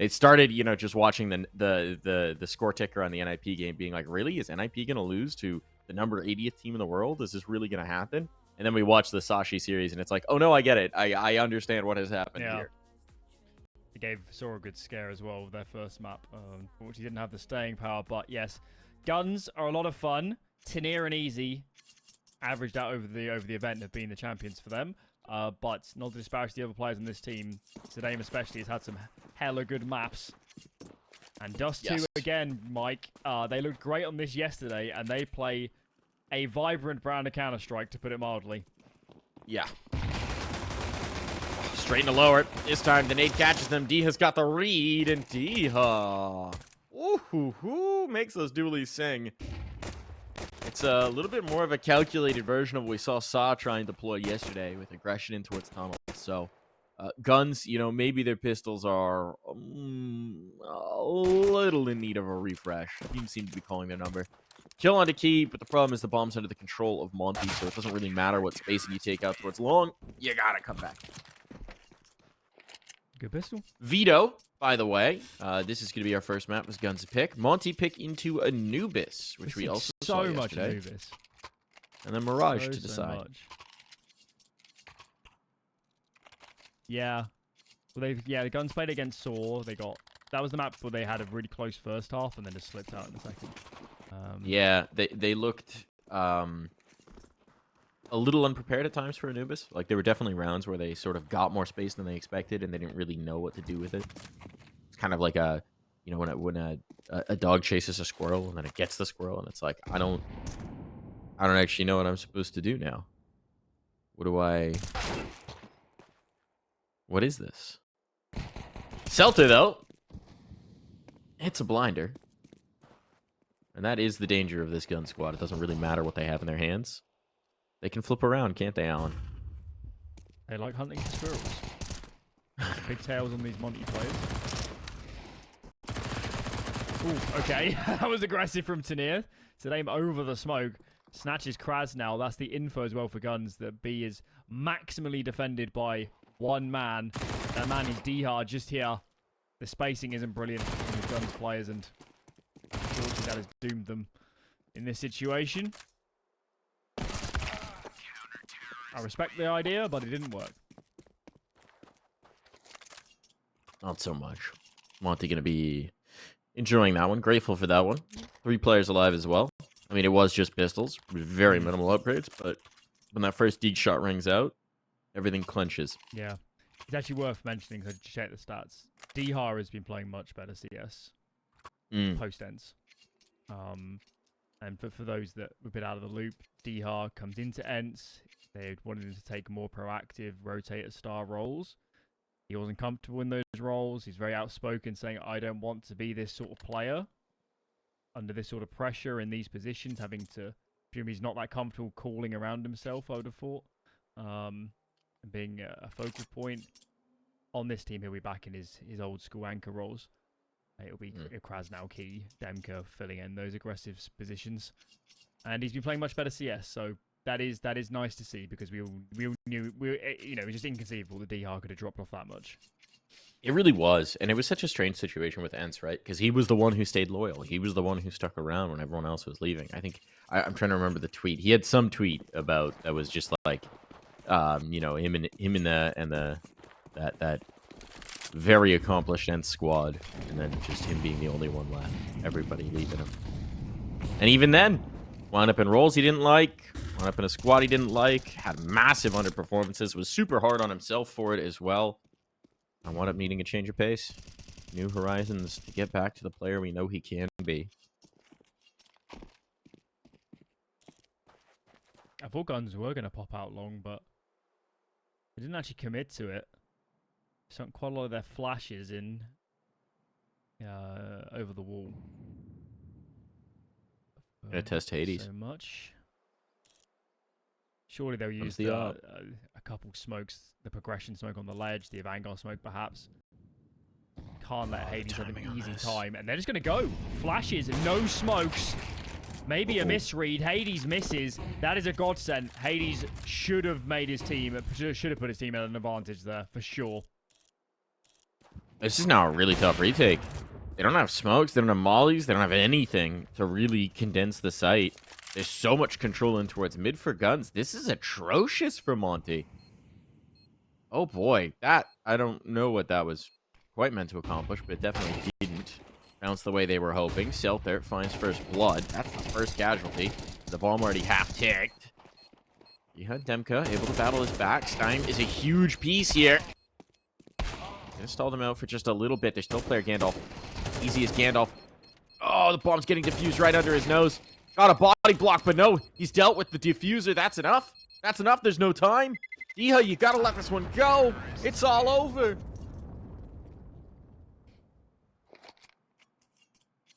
It started, you know, just watching the score ticker on the NIP game, being like, really, is NIP gonna lose to the number 80th team in the world? Is this really gonna happen? And then we watched the Sashi series, and it's like, oh no, I get it. I understand what has happened here. It gave Saw a good scare as well with their first map, which he didn't have the staying power. But yes, guns are a lot of fun. Tenier and Easy averaged out over the event have been the champions for them. But not to disparage the other players on this team, Sedame especially has had some hella good maps. And Dust2 again, Mike, they looked great on this yesterday, and they play a vibrant brand of Counter-Strike, to put it mildly. Yeah. Straight into lower. This time the nade catches them. D has got the read, and Diha. Ooh, makes those dualies sing. It's a little bit more of a calculated version of what we saw Sa try and deploy yesterday with aggression into its tunnel. So, guns, you know, maybe their pistols are a little in need of a refresh. Teams seem to be calling their number. Kill onto key, but the problem is the bomb's under the control of Monte, so it doesn't really matter what spacing you take out towards long. You gotta come back. Good pistol. Vito, by the way, this is going to be our first map as Guns pick. Monte pick into Anubis, which we also saw yesterday. So much Anubis. And then Mirage to decide. So much. Yeah. Well, the Guns played against Saw. That was the map where they had a really close first half and then just slipped out in the second. Yeah, they looked a little unprepared at times for Anubis. Like, there were definitely rounds where they sort of got more space than they expected, and they didn't really know what to do with it. It's kind of like you know, when a dog chases a squirrel and then it gets the squirrel, and it's like, I don't actually know what I'm supposed to do now. What is this? Celta, though. It's a blinder. And that is the danger of this gun squad. It doesn't really matter what they have in their hands. They can flip around, can't they, Alan? They like hunting for squirrels. Big tails on these Monte players. Ooh, okay. That was aggressive from Tenier. To aim over the smoke. Snatches Kraz now. That's the info as well for guns. That B is maximally defended by one man. That man is D-Hard just here. The spacing isn't brilliant from the guns players, and unfortunately that has doomed them in this situation. I respect the idea, but it didn't work. Not so much. Monte going to be enjoying that one. Grateful for that one. 3 players alive as well. I mean, it was just pistols. Very minimal upgrades, but when that first deed shot rings out, everything clenches. Yeah. It's actually worth mentioning, because I checked the stats. D-Har has been playing much better CS. Post-ends. And for those that were a bit out of the loop, D-Har comes into Ents. They wanted him to take more proactive rotator star roles. He wasn't comfortable in those roles. He's very outspoken, saying, I don't want to be this sort of player under this sort of pressure in these positions, having to... He's not that comfortable calling around himself, I would have thought. And being a focal point. On this team, he'll be back in his old school anchor roles. It'll be Krasnau, Key, Demka filling in those aggressive positions. And he's been playing much better CS, so... That is nice to see, because we all knew, you know, it was just inconceivable that D-Har could have dropped off that much. It really was, and it was such a strange situation with Ents, right? Because he was the one who stayed loyal. He was the one who stuck around when everyone else was leaving. I think I'm trying to remember the tweet. He had some tweet about that was just like, you know, him and that very accomplished Ents squad, and then just him being the only one left. Everybody leaving him, and even then, wound up in roles he didn't like. Up in a squad he didn't like, had massive underperformances, was super hard on himself for it as well. I wound up needing a change of pace. New horizons to get back to the player we know he can be. I thought guns were going to pop out long, but they didn't actually commit to it. Sunk quite a lot of their flashes in over the wall. Gonna test Hades. So much. Surely they'll use a couple smokes, the progression smoke on the ledge, the Vanguard smoke perhaps. Can't let Hades have an easy time. And they're just going to go. Flashes, no smokes. Maybe a misread. Hades misses. That is a godsend. Hades should have made his team, should have put his team at an advantage there, for sure. This is now a really tough retake. They don't have smokes, they don't have mollies, they don't have anything to really condense the site. There's so much control in towards mid for guns. This is atrocious for Monte. Oh boy, that, I don't know what that was quite meant to accomplish, but it definitely didn't bounce the way they were hoping. Selther finds first blood. That's the first casualty. The bomb already half ticked. Yeah, Demka able to battle his back. Stein is a huge piece here. Gonna stall them out for just a little bit. There's still player Gandalf. Easy as Gandalf. Oh, the bomb's getting diffused right under his nose. Got a body block, but no, he's dealt with the diffuser. That's enough. That's enough. There's no time. Diha, you gotta let this one go. It's all over.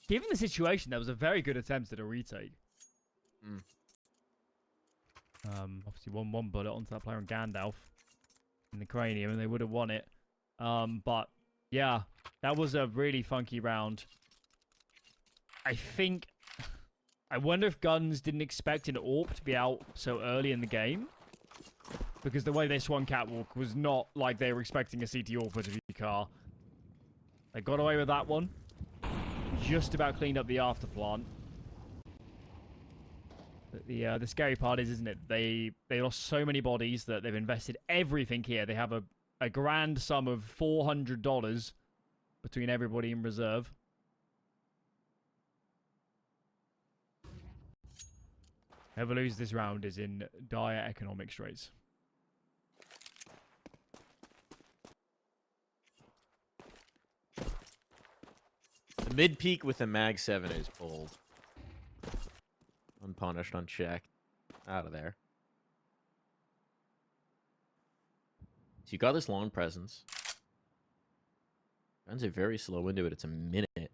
Given the situation, that was a very good attempt at a retake. Obviously, one bullet onto that player on Gandalf in the cranium, and they would have won it. But yeah, that was a really funky round. I wonder if Guns didn't expect an AWP to be out so early in the game, because the way they swung Catwalk was not like they were expecting a CT AWP to be car. They got away with that one. Just about cleaned up the after plant. But the scary part is, isn't it? They lost so many bodies that they've invested everything here. They have a grand sum of $400 between everybody in reserve. Whoever loses this round is in dire economic straits. The mid peak with the Mag 7 is pulled. Unpunished, unchecked. Out of there. So you got this long presence. Guns are very slow into it. It's a minute. They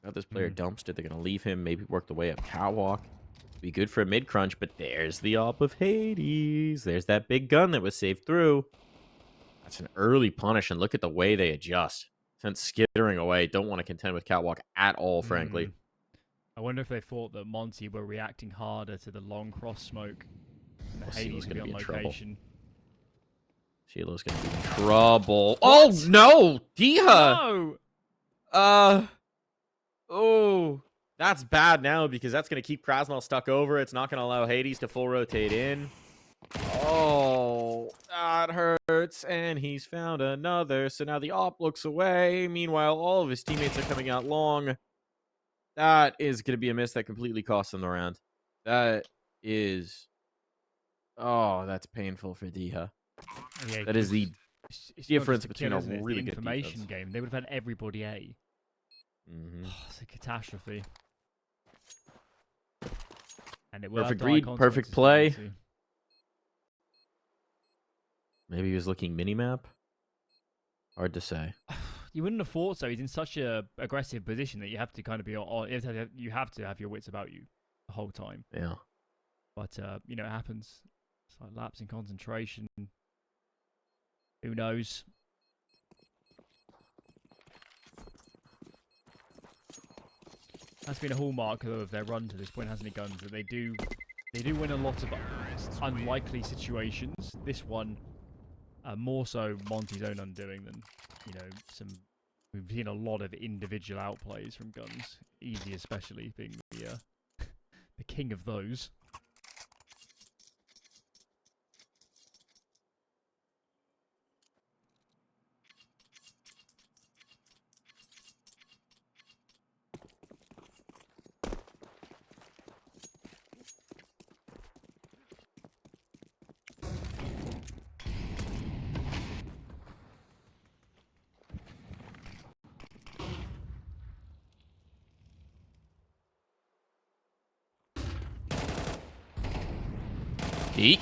got this player dumpster. They're going to leave him. Maybe work the way up catwalk. Be good for a mid crunch, but there's the op of Hades. There's that big gun that was saved through. That's an early punish, and look at the way they adjust. Since skittering away, don't want to contend with catwalk at all, frankly. I wonder if they thought that Monte were reacting harder to the long cross smoke. And that Hades would be on location. Sheila's gonna be in trouble. Oh no! Diha! No! Oh, that's bad now, because that's gonna keep Krasnal stuck over. It's not gonna allow Hades to full rotate in. Oh, that hurts. And he's found another. So now the op looks away. Meanwhile, all of his teammates are coming out long. That is going to be a miss that completely cost them the round. That is... Oh, that's painful for Diha. Yeah, that is the difference between a really really good information defense. game. They would have had everybody A. Mm-hmm. Oh, it's a catastrophe. And it will Perfect read, perfect play. Maybe he was looking mini-map. Hard to say. You wouldn't have thought so. He's in such a aggressive position that you have to kind of be on. You have to have your wits about you the whole time. Yeah. But you know, it happens. It's like lapse in concentration. Who knows? That's been a hallmark of their run to this point, hasn't it, Guns? That they do win a lot of unlikely situations. This one, more so Monte's own undoing than, you know, we've seen a lot of individual outplays from Guns. Easy especially being the the king of those. Heat.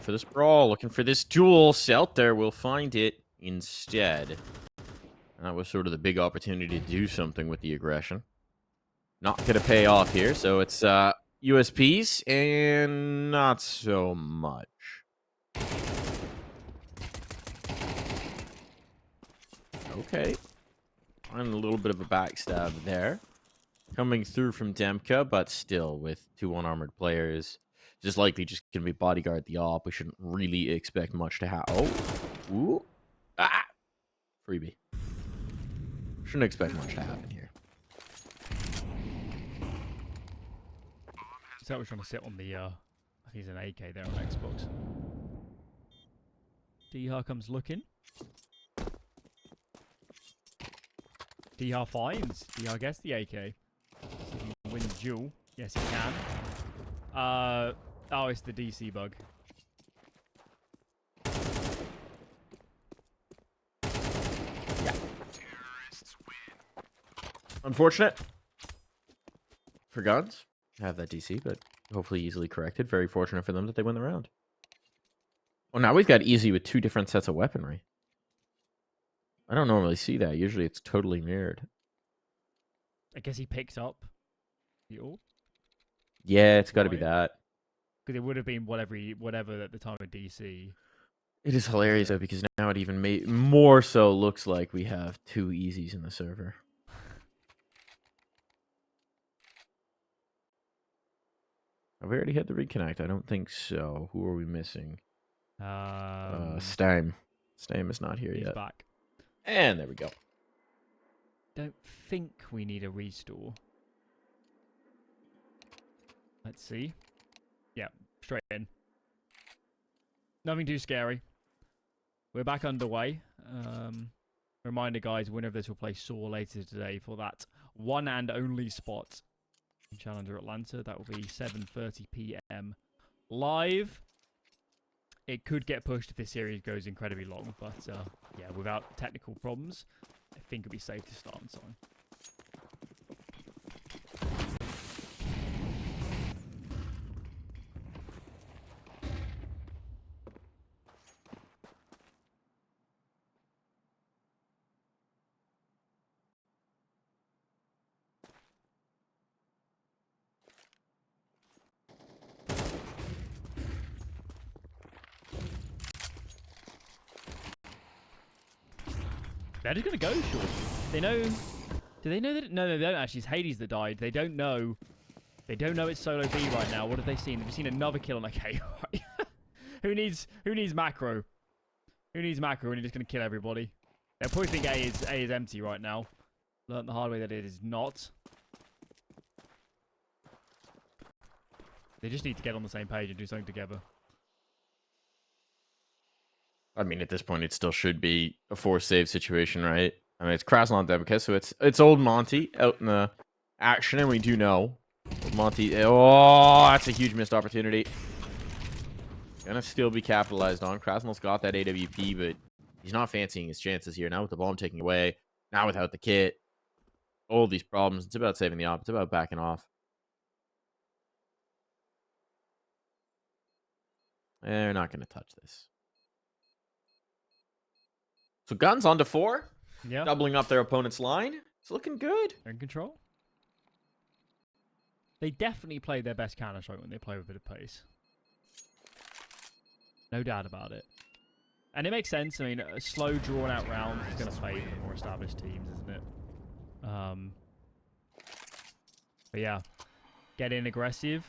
For this brawl, looking for this duel. Selther will find it instead. That was sort of the big opportunity to do something with the aggression. Not going to pay off here, so it's USPs and not so much. Okay. And a little bit of a backstab there. Coming through from Demka, but still with two unarmored players. Just likely just going to be bodyguard the op. We shouldn't really expect much to happen. Oh. Ooh. Freebie. Shouldn't expect much to happen here. So we're trying to sit on the, I think it's an AK there on Xbox. Dihar comes looking. Dihar finds. Dihar gets the AK. See if he can win the duel. Yes, he can. Oh, it's the DC bug. Yeah. Unfortunate for guns. Have that DC, but hopefully easily corrected. Very fortunate for them that they win the round. Well, now we've got easy with 2 different sets of weaponry. I don't normally see that. Usually it's totally mirrored. I guess he picked up the ult. Yeah, it's got to be that. Because it would have been whatever at the time of DC. It is hilarious though, because now it even more so looks like we have 2 easies in the server. Have we already had the reconnect? I don't think so. Who are we missing? Steim. Steim is not here yet. He's back. And there we go. Don't think we need a restore. Let's see. Yeah, straight in. Nothing too scary. We're back underway. Reminder, guys, winner of this will play Saw later today for that one and only spot in Challenger Atlanta. That will be 7:30 p.m. live. It could get pushed if this series goes incredibly long, but yeah, without technical problems, I think it'll be safe to start on time. They're just gonna go short. They know. Do they know that? No, they don't actually. It's Hades that died. They don't know. They don't know it's solo B right now. What have they seen? They've seen another kill on AK. Right? Who needs macro? Who needs macro when you're just gonna kill everybody? They're probably think A is empty right now. Learned the hard way that it is not. They just need to get on the same page and do something together. I mean, at this point, it still should be a 4-save situation, right? I mean, it's Krasnal Debika, so it's old Monte out in the action, and we do know Monte. Oh, that's a huge missed opportunity. Gonna still be capitalized on. Krasnal's got that AWP, but he's not fancying his chances here. Now with the bomb taken away, now without the kit, all these problems. It's about saving the op. It's about backing off. They're not gonna touch this. So guns on to 4. Yeah. Doubling up their opponent's line. It's looking good. They're in control. They definitely play their best Counter-Strike when they play with a bit of pace. No doubt about it. And it makes sense. I mean, a slow, drawn-out round is going to favour the more established teams, isn't it? But yeah, get in aggressive.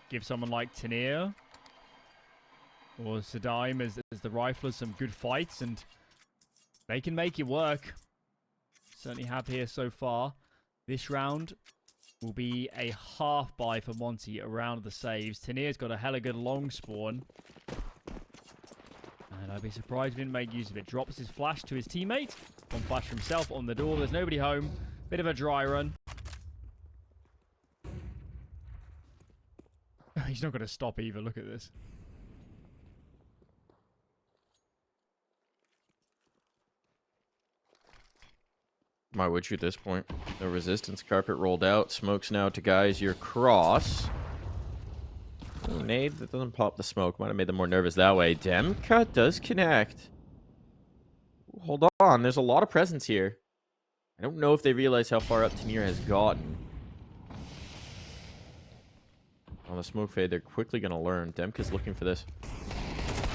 Give someone like Tania or Sadaim as the riflers some good fights, and they can make it work. Certainly have here so far. This round will be a half buy for Monte around the saves. Tania's got a hella good long spawn. And I'd be surprised if he didn't make use of it. Drops his flash to his teammate. One flash for himself on the door. There's nobody home. Bit of a dry run. He's not going to stop either. Look at this. My would you at this point? The resistance carpet rolled out. Smokes now to guys your cross. Oh, nade that doesn't pop the smoke. Might have made them more nervous that way. Demka does connect. Hold on. There's a lot of presence here. I don't know if they realize how far up Tanier has gotten. On the smoke fade, they're quickly going to learn. Demka's looking for this.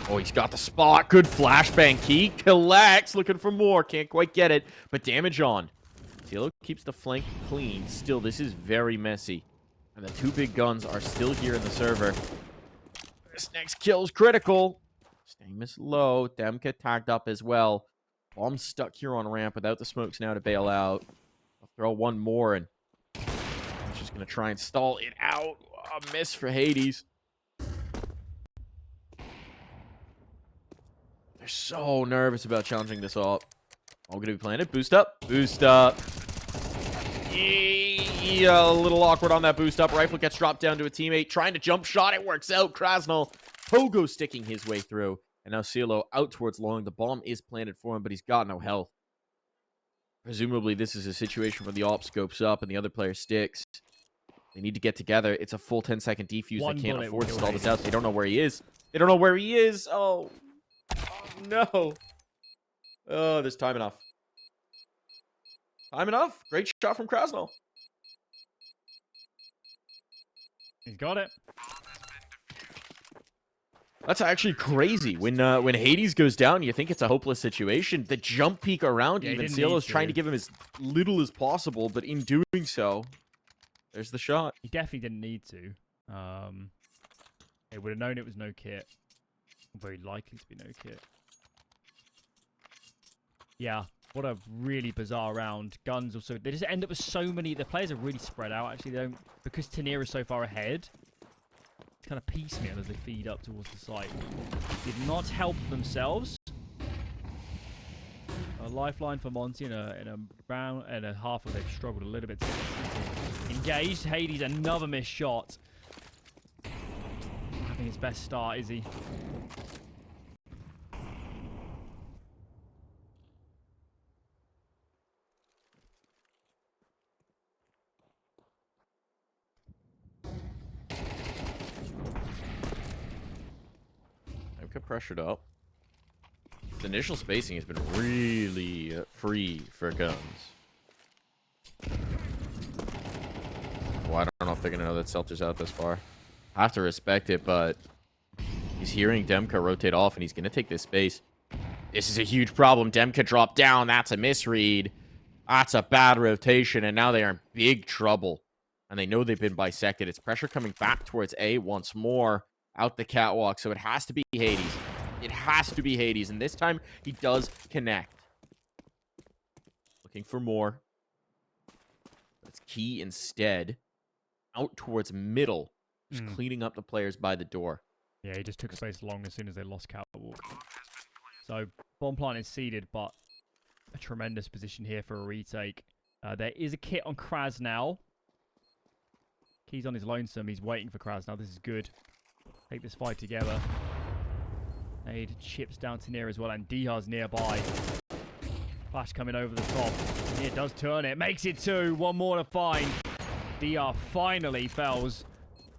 Oh, he's got the spot. Good flashbang. He collects. Looking for more. Can't quite get it. But damage on. Cielo keeps the flank clean. Still, this is very messy. And the 2 big guns are still here in the server. This next kill is critical. Stamus low. Demka tagged up as well. Bomb stuck here on ramp without the smokes now to bail out. I'll throw one more, and he's just going to try and stall it out. A miss for Hades. They're so nervous about challenging this up. All going to be planted. Boost up. Boost up. Yeah, a little awkward on that boost up. Rifle gets dropped down to a teammate. Trying to jump shot. It works out. Krasnal. Pogo sticking his way through. And now CeeLo out towards long. The bomb is planted for him, but he's got no health. Presumably, this is a situation where the op scopes up and the other player sticks. They need to get together. It's a full 10-second defuse. They can't afford to stall this out. They don't know where he is. They don't know where he is. Oh no. Oh, there's time enough. Time enough. Great shot from Krasnal. He's got it. That's actually crazy. When Hades goes down, you think it's a hopeless situation. The jump peek around, even CeeLo's trying to give him as little as possible, but in doing so, there's the shot. He definitely didn't need to. He would have known it was no kit. Very likely to be no kit. Yeah, what a really bizarre round. Guns also, they just end up with so many. The players are really spread out. Actually, they don't, because Tenir is so far ahead. It's kind of piecemeal as they feed up towards the site. Did not help themselves. A lifeline for Monte in a round and a half where they've struggled a little bit to engaged. Hades, another missed shot. I think his best start, is he? Got pressured up. The initial spacing has been really free for guns. Well, I don't know if they're gonna know that Seltzer's out this far. I have to respect it, but he's hearing Demka rotate off, and he's gonna take this space. This is a huge problem. Demka dropped down. That's a misread. That's a bad rotation, and now they are in big trouble. And they know they've been bisected. It's pressure coming back towards A once more. Out the catwalk, so it has to be Hades. It has to be Hades, and this time he does connect. Looking for more. That's key instead. Out towards middle. Just cleaning up the players by the door. Yeah, he just took space long as soon as they lost catwalk. So, bomb plant is seeded, but a tremendous position here for a retake. There is a kit on Krasnal. He's on his lonesome. He's waiting for Krasnal. This is good. Take this fight together. Nade chips down to near as well, and Dihar's nearby. Flash coming over the top. Near does turn it. Makes it 2. One more to find. Dihar finally fells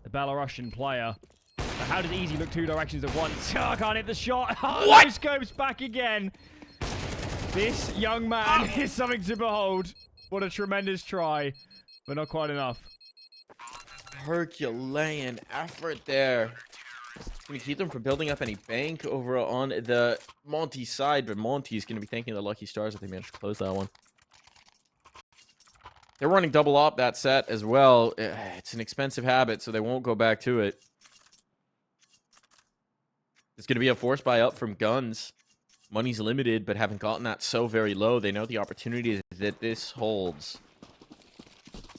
the Belarusian player. But how does Easy look 2 directions at once? Oh, can't hit the shot. Oh, no scopes back again. This young man is something to behold. What a tremendous try, but not quite enough. Herculean effort there. It's going to keep them from building up any bank over on the Monte side, but Monte's going to be thanking the lucky stars that they managed to close that one. They're running double op that set as well. It's an expensive habit, so they won't go back to it. It's going to be a force buy up from Guns. Money's limited, but haven't gotten that so very low. They know the opportunity that this holds.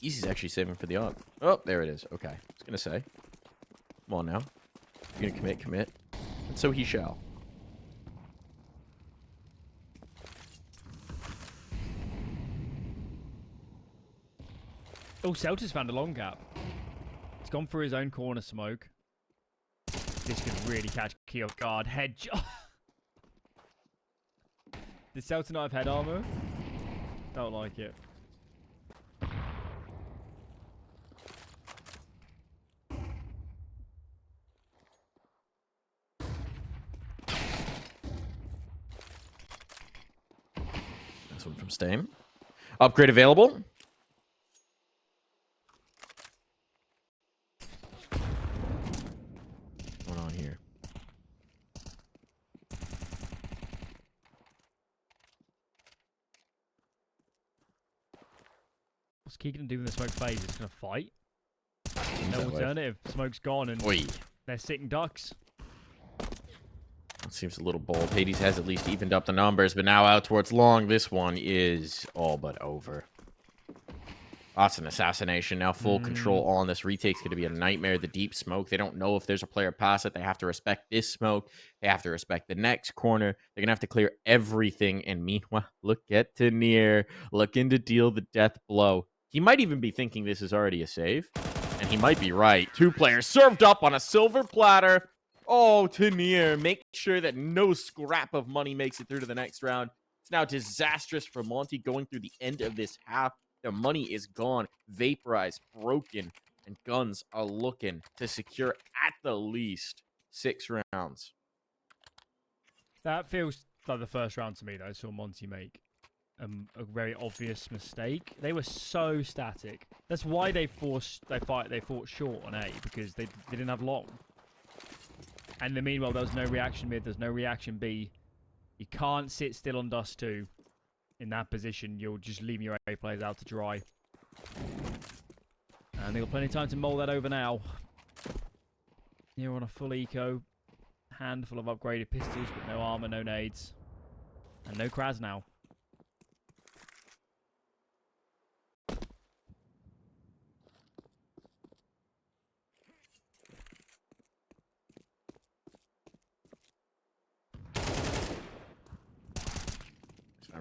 Easy's actually saving for the op. Oh, there it is. Okay. I was going to say. Come on now. You're going to commit. And so he shall. Oh, Seltzer's found a long gap. He's gone for his own corner smoke. This could really catch Key off guard. Head. Did Seltzer not have head armor? Don't like it. This one from Stame. Upgrade available. What's going on here? What's Key gonna do in the smoke phase? It's gonna fight. No alternative. Smoke's gone and they're sitting ducks. It seems a little bold. Hades has at least evened up the numbers, but now out towards long. This one is all but over. That's an assassination. Now full control on this. Retake's going to be a nightmare. The deep smoke. They don't know if there's a player past it. They have to respect this smoke. They have to respect the next corner. They're going to have to clear everything. And meanwhile, look at Tanier looking to deal the death blow. He might even be thinking this is already a save. And he might be right. 2 players served up on a silver platter. Oh, Tanier, make sure that no scrap of money makes it through to the next round. It's now disastrous for Monte going through the end of this half. The money is gone, vaporized, broken, and guns are looking to secure at the least 6 rounds. That feels like the first round to me that I saw Monte make a very obvious mistake. They were so static. That's why they fought short on A, because they didn't have long. And in the meanwhile, there was no reaction mid, there's no reaction B. You can't sit still on Dust2. In that position, you're just leaving your A players out to dry. And they've got plenty of time to mull that over now. Here on a full eco. Handful of upgraded pistols, but no armor, no nades. And no Kraz now.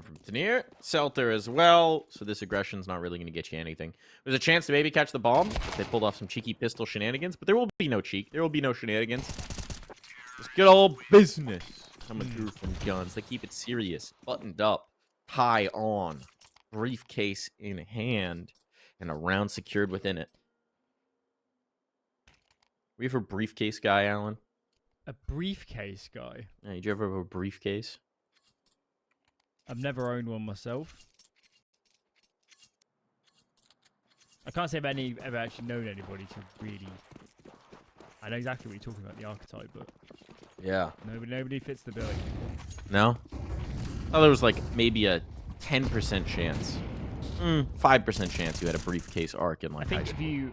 From Tanier, Selter as well. So this aggression's not really going to get you anything. There's a chance to maybe catch the bomb. They pulled off some cheeky pistol shenanigans, but there will be no cheek. There will be no shenanigans. Just good old business coming through from guns. They keep it serious, buttoned up, tie on, briefcase in hand, and a round secured within it. We have a briefcase guy, Alan. A briefcase guy? Yeah, did you ever have a briefcase? I've never owned one myself. I can't say I've ever actually known anybody to really... I know exactly what you're talking about, the archetype, but... Yeah. Nobody fits the billing. No? Oh, there was like maybe a 10% chance. 5% chance you had a briefcase arc in like high school. I think if you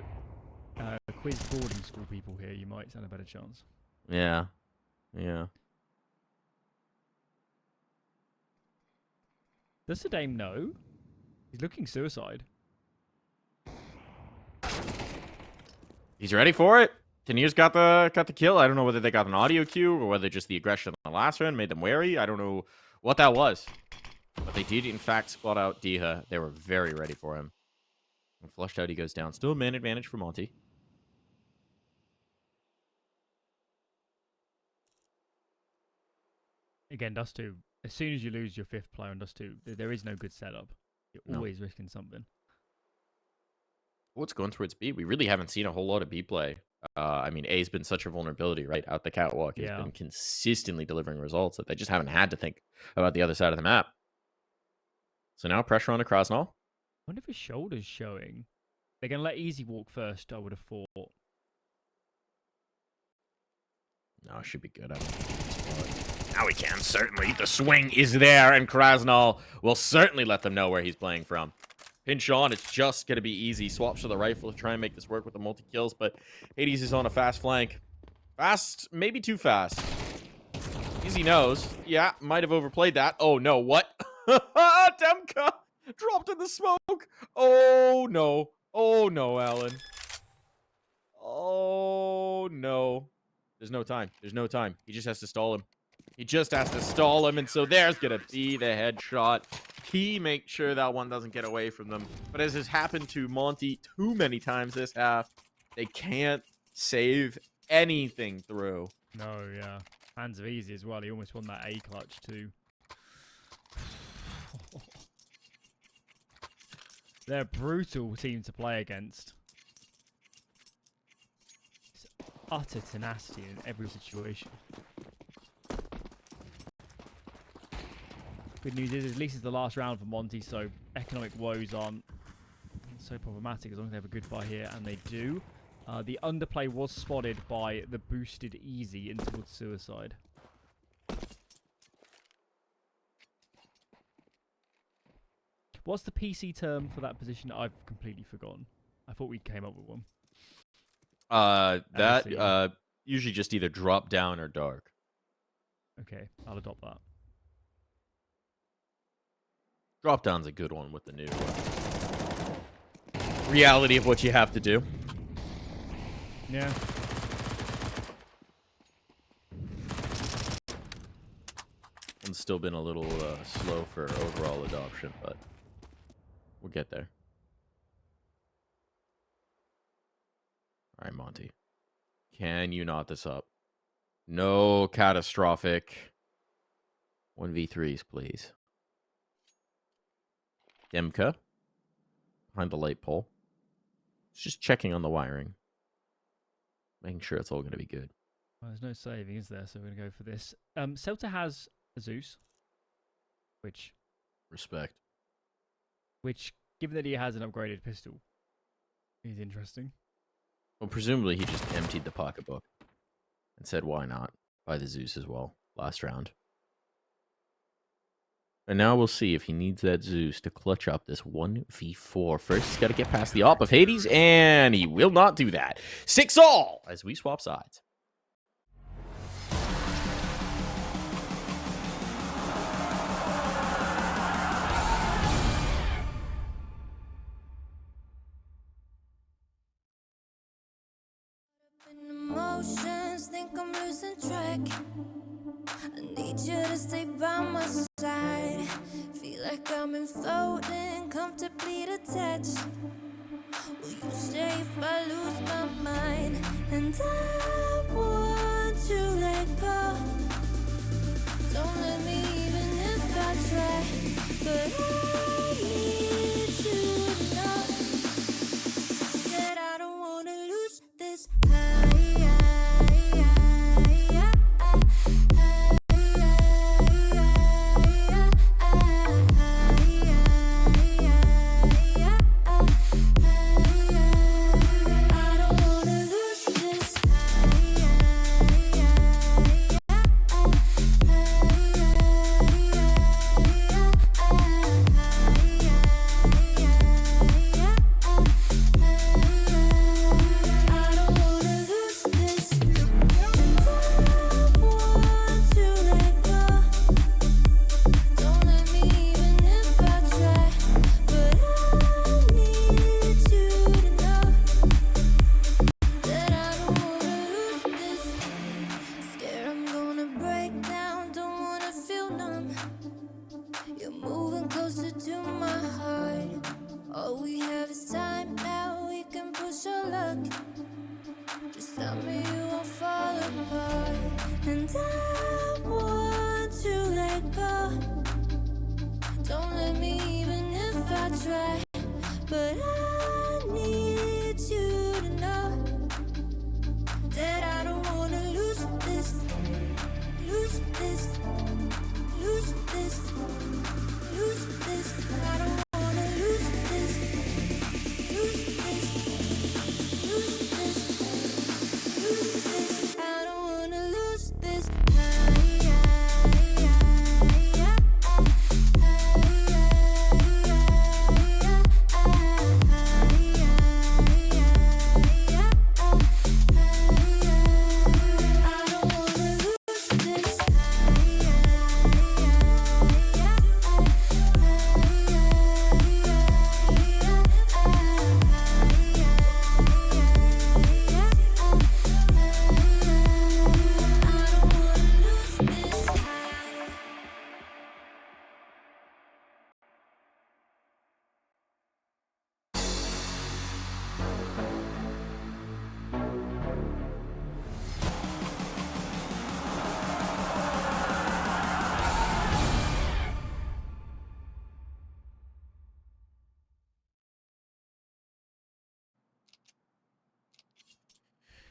quiz boarding school people here, you might stand a better chance. Yeah. Yeah. Does the Dame know? He's looking suicide. He's ready for it. Tanier's got the kill. I don't know whether they got an audio cue or whether just the aggression on the last round made them wary. I don't know what that was. But they did, in fact, spot out Diha. They were very ready for him. And flushed out, he goes down. Still a man advantage for Monte. Again, Dust2. As soon as you lose your 5th player on Dust2, there is no good setup. You're always risking something. What's going towards B? We really haven't seen a whole lot of B play. I mean, A's been such a vulnerability, right? Out the catwalk has been consistently delivering results that they just haven't had to think about the other side of the map. So now pressure on to Krasnal. I wonder if his shoulder's showing. They're going to let Easy walk first, I would have thought. No, it should be good. Now he can, certainly. The swing is there, and Krasnal will certainly let them know where he's playing from. Pinch on, it's just going to be easy. Swaps to the rifle to try and make this work with the multi-kills, but Hades is on a fast flank. Fast, maybe too fast. Easy knows. Yeah, might have overplayed that. Oh, no, what? Demka dropped in the smoke. Oh, no. Oh, no, Alan. Oh, no. There's no time. There's no time. He just has to stall him. He just has to stall him, and so there's going to be the headshot. He makes sure that one doesn't get away from them. But as has happened to Monte too many times this half, they can't save anything through. No, yeah. Hands are easy as well. He almost won that A clutch too. They're a brutal team to play against. It's utter tenacity in every situation. Good news is, at least it's the last round for Monte, so economic woes aren't so problematic as long as they have a good buy here, and they do. The underplay was spotted by the boosted Easy in towards suicide. What's the PC term for that position? I've completely forgotten. I thought we came up with one. That usually just either drop down or dark. Okay, I'll adopt that. Drop down's a good one with the new reality of what you have to do. Yeah. It's still been a little slow for overall adoption, but we'll get there. All right, Monte. Can you knot this up? No catastrophic 1v3s, please. Demka. Behind the light pole. It's just checking on the wiring. Making sure it's all going to be good. Well, there's no saving, is there? So we're going to go for this. Celta has a Zeus. Which... Respect. Which, given that he has an upgraded pistol, is interesting. Well, presumably he just emptied the pocketbook. And said, why not? Buy the Zeus as well. Last round. And now we'll see if he needs that Zeus to clutch up this 1v4. First, he's got to get past the AWP of Hades, and he will not do that. 6-all as we swap sides. Emotions, think I'm losing track. I need you to stay by my side. Feel like I'm in floating, comfortably detached. Will you stay if I lose my mind? And I want to let go. Don't let me even if I try. But I need you to know that I don't want to lose this high.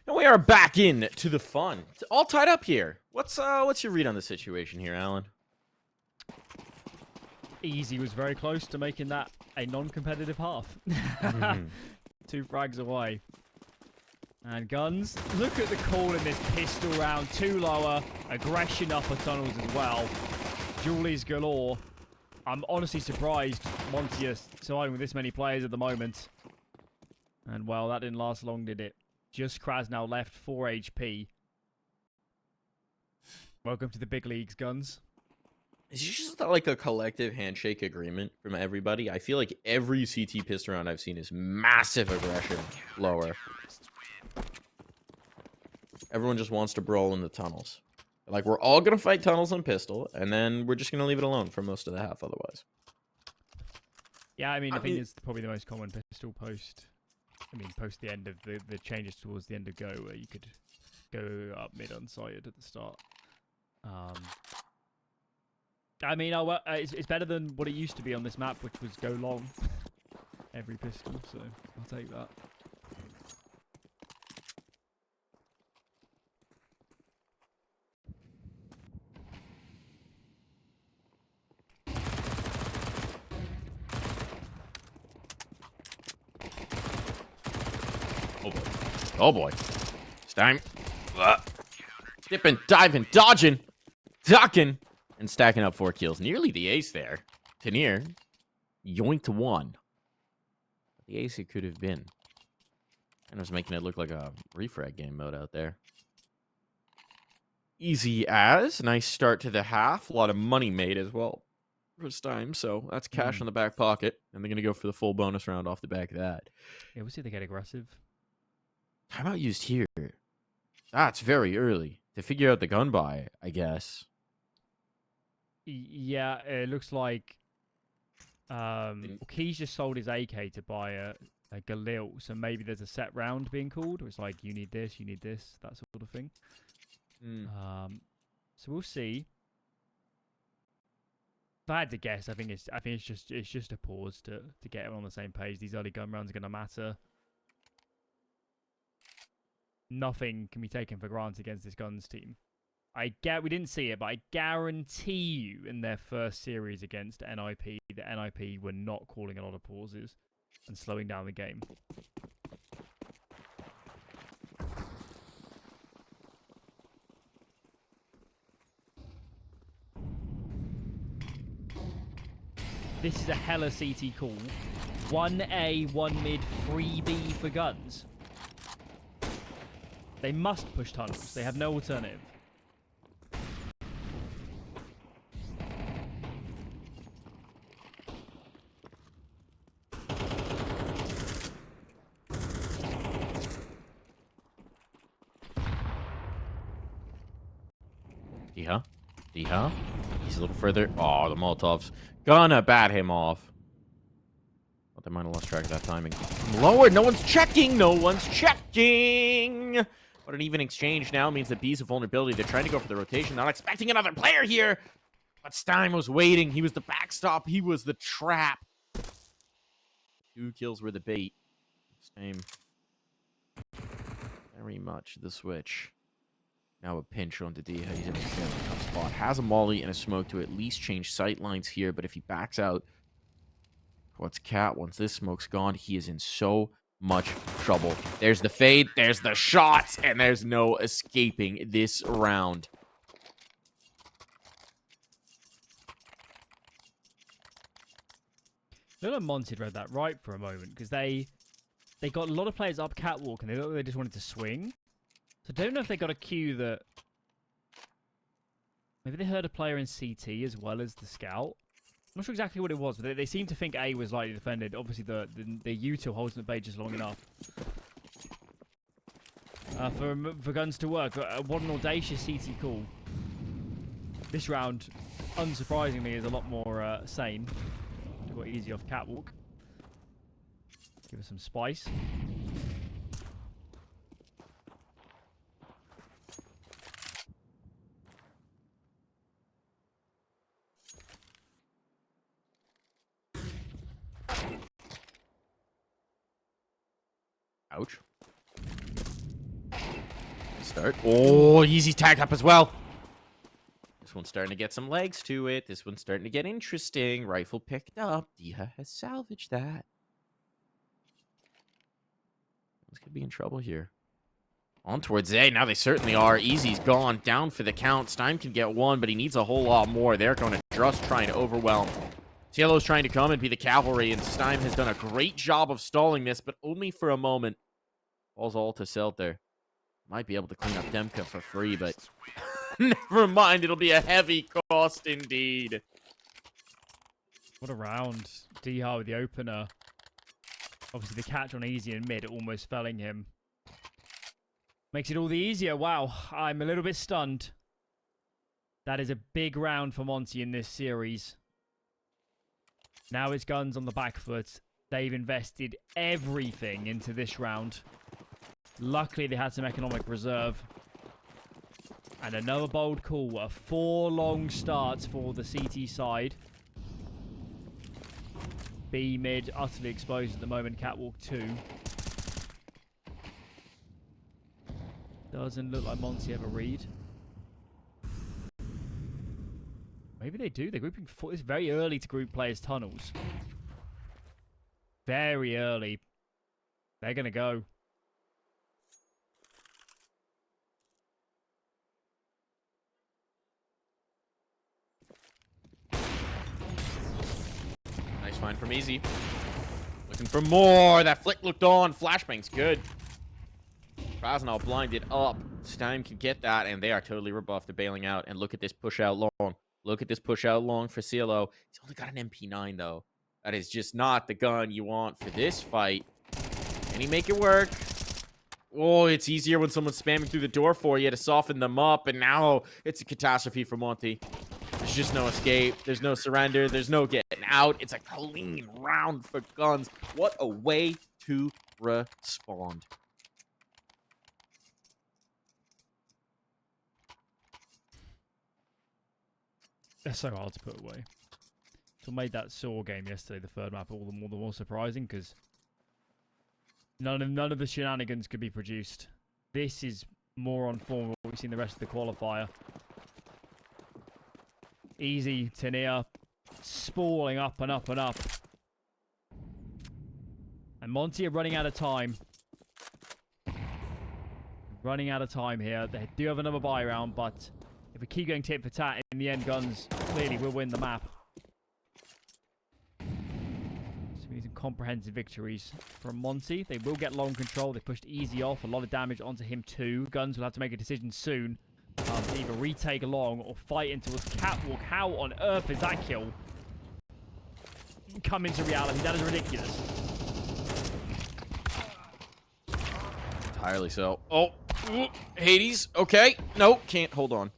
And we are back in to the fun. It's all tied up here. What's your read on the situation here, Alan? Easy was very close to making that a non-competitive half. 2 frags away. And Guns, look at the call in this pistol round. 2 lower, aggression upper tunnels as well. Julies galore. I'm honestly surprised Monte is siding with this many players at the moment. And well, that didn't last long, did it? Just Kraz now left, 4 HP. Welcome to the big leagues, Guns. It's just like a collective handshake agreement from everybody. I feel like every CT pistol round I've seen is massive aggression lower. Everyone just wants to brawl in the tunnels. Like, we're all going to fight tunnels and pistol, and then we're just going to leave it alone for most of the half otherwise. Yeah, I think it's probably the most common pistol post. Post the end of the changes towards the end of Go, where you could go up mid unsighted at the start. It's better than what it used to be on this map, which was go long every pistol, so I'll take that. Oh boy. Oh boy. It's time. Dipping, diving, dodging, ducking, and stacking up 4 kills. Nearly the ace there. Tanier, yoinked 1. The ace it could have been. And was making it look like a refrag game mode out there. Easy as. Nice start to the half. A lot of money made as well first time. So that's cash in the back pocket. And they're going to go for the full bonus round off the back of that. Yeah, we'll see if they get aggressive. Timeout used here. That's very early to figure out the gun buy, I guess. Yeah, it looks like Keys just sold his AK to buy a Galil, so maybe there's a set round being called, where it's like, you need this, that sort of thing. So we'll see. If I had to guess, I think it's just a pause to get everyone on the same page. These early gun rounds are going to matter. Nothing can be taken for granted against this Guns team. We didn't see it, but I guarantee you in their first series against NIP, the NIP were not calling a lot of pauses and slowing down the game. This is a hella CT call. 1A, 1 mid, 3B for Guns. They must push tunnels. They have no alternative. Diha. He's a little further. Oh, the Molotovs. Gonna bat him off. But they might have lost track of that timing. Lower. No one's checking. No one's checking. But an even exchange now means that B's a vulnerability. They're trying to go for the rotation. Not expecting another player here. But Stein was waiting. He was the backstop. He was the trap. 2 kills were the bait. Same. Very much the switch. Now a pinch onto Diha. He's in a fairly tough spot. Has a molly and a smoke to at least change sight lines here. But if he backs out, what's Cat? Once this smoke's gone, he is in so much trouble. There's the fade. There's the shots. And there's no escaping this round. Look like Monte read that right for a moment, because they got a lot of players up catwalk and they looked like they just wanted to swing. So I don't know if they got a cue that maybe they heard a player in CT as well as the scout. I'm not sure exactly what it was, but they seem to think A was lightly defended. Obviously, the U2 holds the bay just long enough for guns to work. What an audacious CT call. This round, unsurprisingly, is a lot more sane. Got easy off catwalk. Give us some spice. Ouch. Start. Oh, easy tagged up as well. This one's starting to get some legs to it. This one's starting to get interesting. Rifle picked up. Diha has salvaged that. This could be in trouble here. On towards A. Now they certainly are. Easy's gone. Down for the count. Stein can get 1, but he needs a whole lot more. They're going to just trying to overwhelm. Cielo's trying to come and be the cavalry, and Stein has done a great job of stalling this, but only for a moment. Falls all to Seltzer. Might be able to clean up Demka for free, but Never mind, it'll be a heavy cost indeed. What a round. D-Har with the opener. Obviously, the catch on easy and mid almost felling him. Makes it all the easier. Wow, I'm a little bit stunned. That is a big round for Monte in this series. Now it's Guns on the back foot. They've invested everything into this round. Luckily, they had some economic reserve. And another bold call. 4 long starts for the CT side. B mid, utterly exposed at the moment. Catwalk 2. Doesn't look like Monte have a read. Maybe they do. They're grouping 4. It's very early to group players tunnels. Very early. They're going to go. Nice find from Easy. Looking for more. That flick looked on. Flashbang's good. Krasnov blinded up. Stein can get that, and they are totally rebuffed. They're bailing out. And look at this push out long. Look at this push out long for CLO. He's only got an MP9, though. That is just not the gun you want for this fight. Can he make it work? Oh, it's easier when someone's spamming through the door for you to soften them up. And now it's a catastrophe for Monte. There's just no escape. There's no surrender. There's no getting out. It's a clean round for Guns. What a way to respond. They're so hard to put away. So made that Saw game yesterday, the third map, all the more surprising because none of the shenanigans could be produced. This is more on form of what we've seen the rest of the qualifier. Easy, Tania, spalling up and up and up. And Monte are running out of time. Running out of time here. They do have another buy round, but if we keep going tit for tat, in the end, Guns clearly will win the map. So we need some comprehensive victories from Monte. They will get long control. They pushed Easy off. A lot of damage onto him too. Guns will have to make a decision soon. To either retake long or fight into a catwalk. How on earth is that kill come into reality? That is ridiculous. Entirely so. Oh, ooh, Hades. Okay. No, can't. Hold on.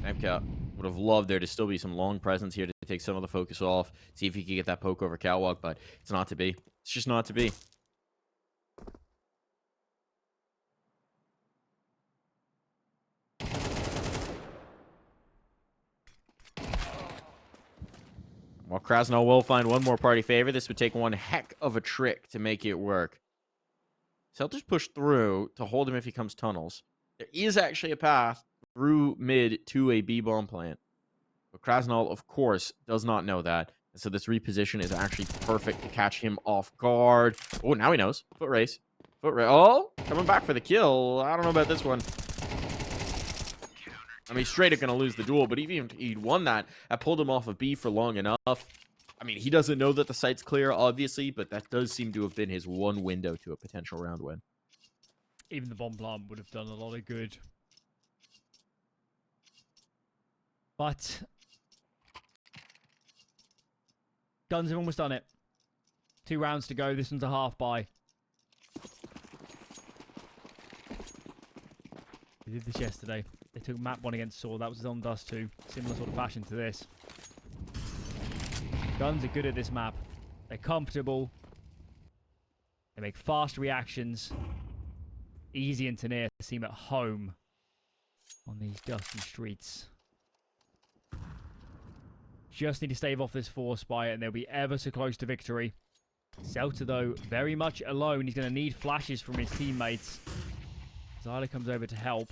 Snapcat would have loved there to still be some long presence here to take some of the focus off. See if he could get that poke over catwalk, but it's not to be. It's just not to be. While Krasnov will find one more party favor, this would take one heck of a trick to make it work. Celtics push through to hold him if he comes tunnels. There is actually a path through mid to a B-bomb plant. But Krasnov, of course, does not know that. And so this reposition is actually perfect to catch him off guard. Oh, now he knows. Foot race. Foot race. Oh, coming back for the kill. I don't know about this one. I mean, straight up going to lose the duel, but even if he'd won that, I pulled him off of B for long enough. I mean, he doesn't know that the site's clear, obviously, but that does seem to have been his one window to a potential round win. Even the bomb plant would have done a lot of good. But Guns have almost done it. 2 rounds to go. This one's a half buy. They did this yesterday. They took map 1 against Saw. That was on Dust2. Similar sort of fashion to this. Guns are good at this map. They're comfortable. They make fast reactions. Easy and Tania seem at home on these dusty streets. Just need to stave off this force by it, and they'll be ever so close to victory. Celta, though, very much alone. He's going to need flashes from his teammates. Zyla comes over to help,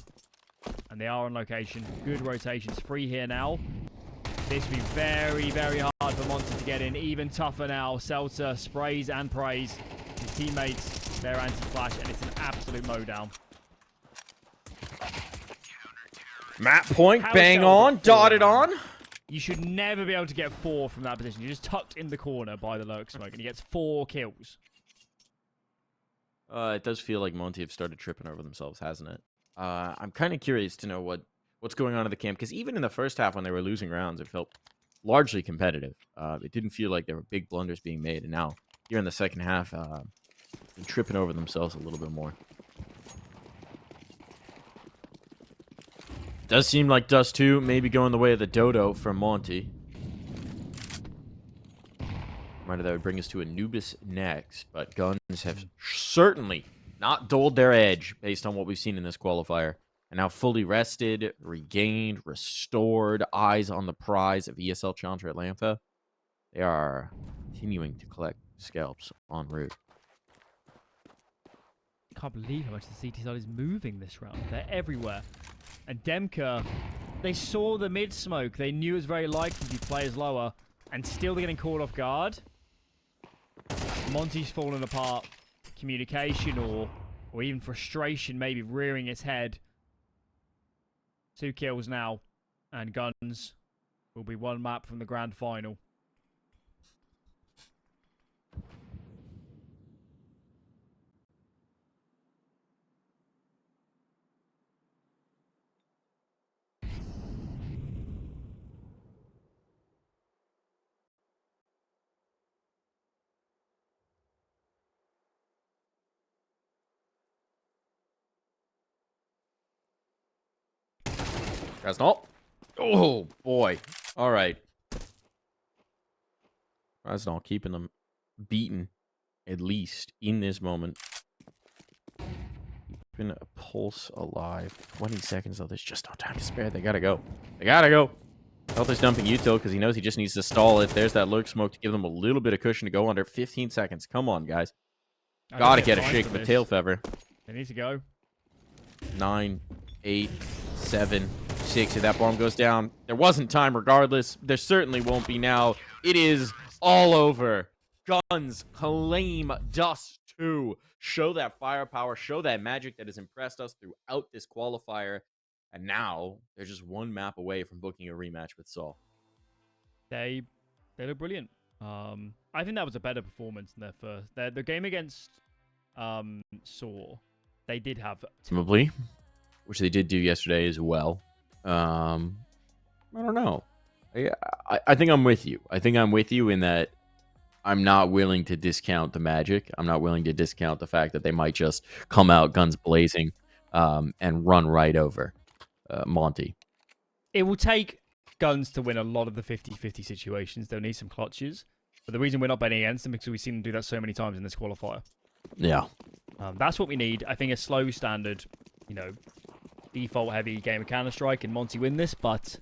and they are on location. Good rotations. Free here now. This will be very, very hard for Monte to get in. Even tougher now. Celta sprays and prays. His teammates, they're anti-flash, and it's an absolute mowdown. Map point, bang on, dotted on. You should never be able to get 4 from that position. You're just tucked in the corner by the lurk smoke, and he gets 4 kills. It does feel like Monte have started tripping over themselves, hasn't it? I'm kind of curious to know what's going on in the camp, because even in the first half when they were losing rounds, it felt largely competitive. It didn't feel like there were big blunders being made, and now here in the second half, they're tripping over themselves a little bit more. Does seem like Dust2 maybe going the way of the dodo from Monte. Reminder that would bring us to Anubis next, but GUNs have certainly not dulled their edge based on what we've seen in this qualifier. And now fully rested, regained, restored, eyes on the prize of ESL Challenger Atlanta. They are continuing to collect scalps en route. I can't believe how much the CT side is moving this round. They're everywhere. And Demka, they saw the mid smoke. They knew it was very likely to be players lower, and still they're getting caught off guard. Monte's fallen apart. Communication or even frustration, maybe rearing its head. 2 kills now, and GUNs will be 1 map from the grand final. Krasnal. Oh, boy. All right. Krasnal keeping them beaten, at least in this moment. Keeping a pulse alive. 20 seconds, though. There's just no time to spare. They gotta go. They gotta go. Delta's dumping util because he knows he just needs to stall it. There's that lurk smoke to give them a little bit of cushion to go under. 15 seconds. Come on, guys. Gotta get a shake of a tail feather. They need to go. 9, 8, 7, 6. If that bomb goes down, there wasn't time regardless. There certainly won't be now. It is all over. GUNs claim Dust2. Show that firepower. Show that magic that has impressed us throughout this qualifier. And now they're just 1 map away from booking a rematch with Saul. They look brilliant. I think that was a better performance than their first. The game against Saw, they did have Probably, which they did do yesterday as well. I don't know. I think I'm with you. I think I'm with you in that I'm not willing to discount the magic. I'm not willing to discount the fact that they might just come out guns blazing and run right over Monte. It will take GUNs to win a lot of the 50-50 situations. They'll need some clutches. But the reason we're not betting against them is because we've seen them do that so many times in this qualifier. Yeah. That's what we need. I think a slow standard, default heavy game of Counter-Strike and Monte win this, but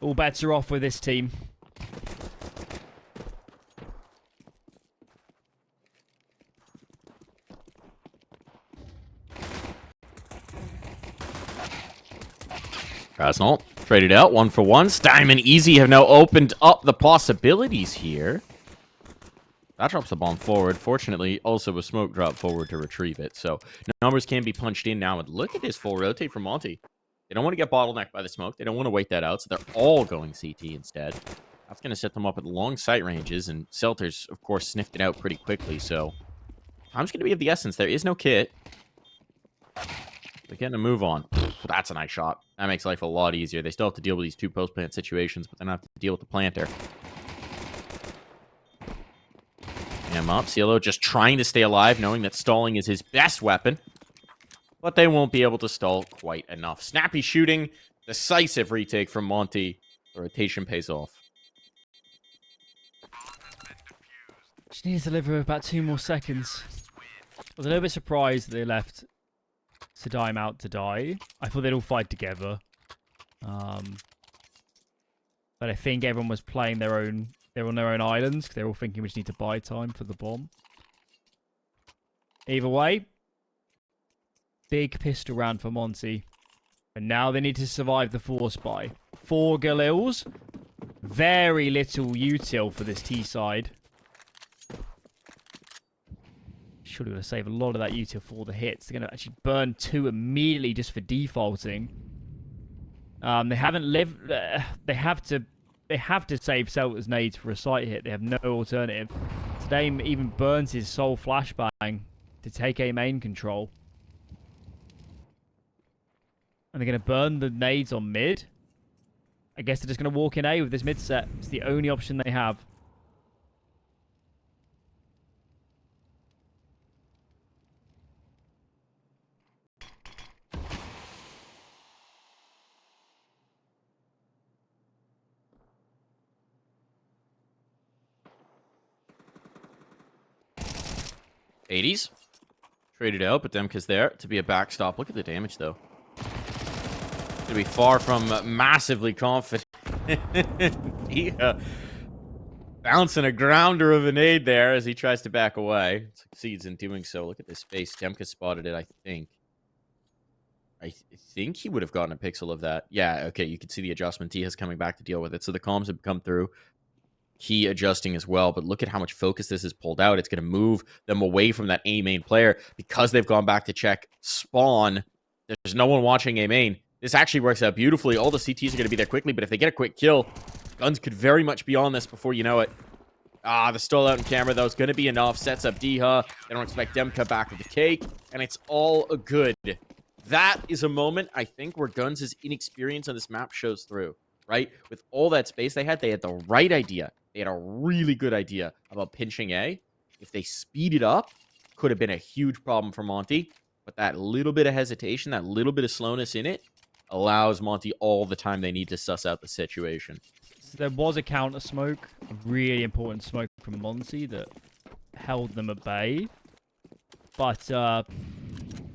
all bets are off with this team. Krasnal traded out 1 for 1. Stein and Easy have now opened up the possibilities here. That drops the bomb forward. Fortunately, also a smoke drop forward to retrieve it. So numbers can be punched in now. And look at this full rotate from Monte. They don't want to get bottlenecked by the smoke. They don't want to wait that out. So they're all going CT instead. That's going to set them up at long sight ranges. And Selters, of course, sniffed it out pretty quickly. So time's going to be of the essence. There is no kit. They're getting a move on. That's a nice shot. That makes life a lot easier. They still have to deal with these 2 post-plant situations, but they don't have to deal with the planter. Him up. Cielo just trying to stay alive, knowing that stalling is his best weapon. But they won't be able to stall quite enough. Snappy shooting. Decisive retake from Monte. The rotation pays off. Just need to deliver about 2 more seconds. I was a little bit surprised that they left Sadime out to die. I thought they'd all fight together. But I think everyone was playing their own. They're on their own islands because they're all thinking we just need to buy time for the bomb. Either way, big pistol round for Monte. And now they need to survive the force buy. 4 Galils. Very little util for this T side. Surely going to save a lot of that util for the hits. They're going to actually burn 2 immediately just for defaulting. They haven't lived. They have to save Selters nades for a sight hit. They have no alternative. Today even burns his soul flashbang to take a main control. And they're going to burn the nades on mid. I guess they're just going to walk in A with this mid set. It's the only option they have. '80s. Traded out, but Demka's there to be a backstop. Look at the damage, though. To be far from massively confident. He bouncing a grounder of a nade there as he tries to back away. Succeeds in doing so. Look at this space. Demka spotted it, I think. I think he would have gotten a pixel of that. Yeah, okay, you can see the adjustment. T has coming back to deal with it. So the comms have come through. Key adjusting as well, but look at how much focus this has pulled out. It's going to move them away from that A main player because they've gone back to check spawn. There's no one watching A main. This actually works out beautifully. All the CTs are going to be there quickly, but if they get a quick kill, Guns could very much be on this before you know it. The stall out in camera, though, is going to be enough. Sets up Diha. They don't expect Demka back with the cake, and it's all good. That is a moment, I think, where Guns' inexperience on this map shows through, right? With all that space they had the right idea. They had a really good idea about pinching A. If they speed it up, could have been a huge problem for Monte. But that little bit of hesitation, that little bit of slowness in it, allows Monte all the time they need to suss out the situation. So there was a counter smoke, a really important smoke from Monte that held them at bay. But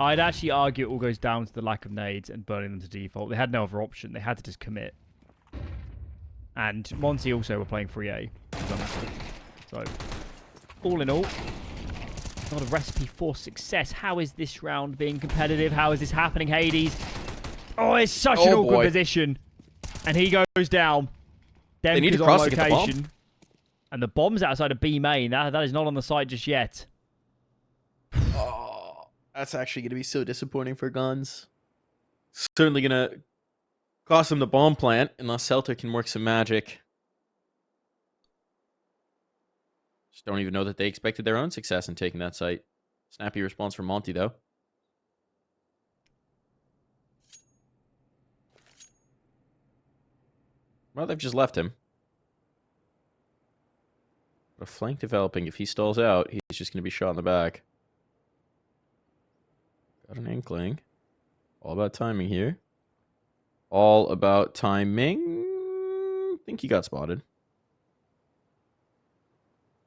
I'd actually argue it all goes down to the lack of nades and burning them to default. They had no other option. They had to just commit. And Monte also were playing 3A. So, all in all, not a recipe for success. How is this round being competitive? How is this happening, Hades? Oh, it's such an awkward position. And he goes down. They need to cross to get the bomb. And the bomb's outside of B main. That is not on the site just yet. Oh, that's actually going to be so disappointing for Guns. Certainly going to cost them the bomb plant unless Celtic can work some magic. Just don't even know that they expected their own success in taking that site. Snappy response from Monte, though. Well, they've just left him. But a flank developing. If he stalls out, he's just going to be shot in the back. Got an inkling. All about timing here. All about timing. I think he got spotted.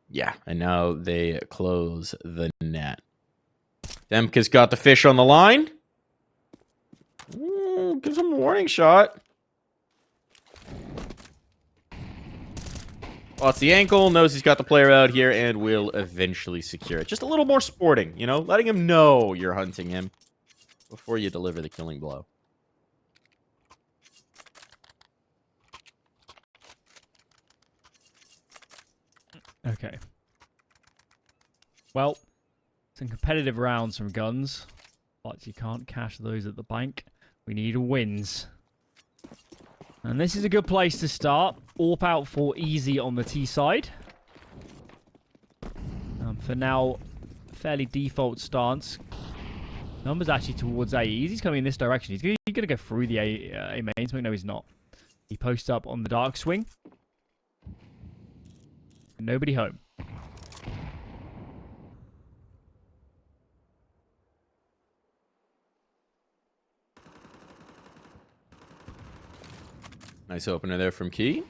Yeah, and now they close the net. Demka's got the fish on the line. Gives him a warning shot. Spots the ankle, knows he's got the player out here, and will eventually secure it. Just a little more sporting, you know? Letting him know you're hunting him before you deliver the killing blow. Okay. Well, some competitive rounds from Guns, but you can't cash those at the bank. We need wins. And this is a good place to start. AWP out for easy on the T side. For now, fairly default stance. Numbers actually towards A. Easy's coming in this direction. He's going to go through the A main smoke. No, he's not. He posts up on the dark swing. Nobody home. Nice opener there from Key.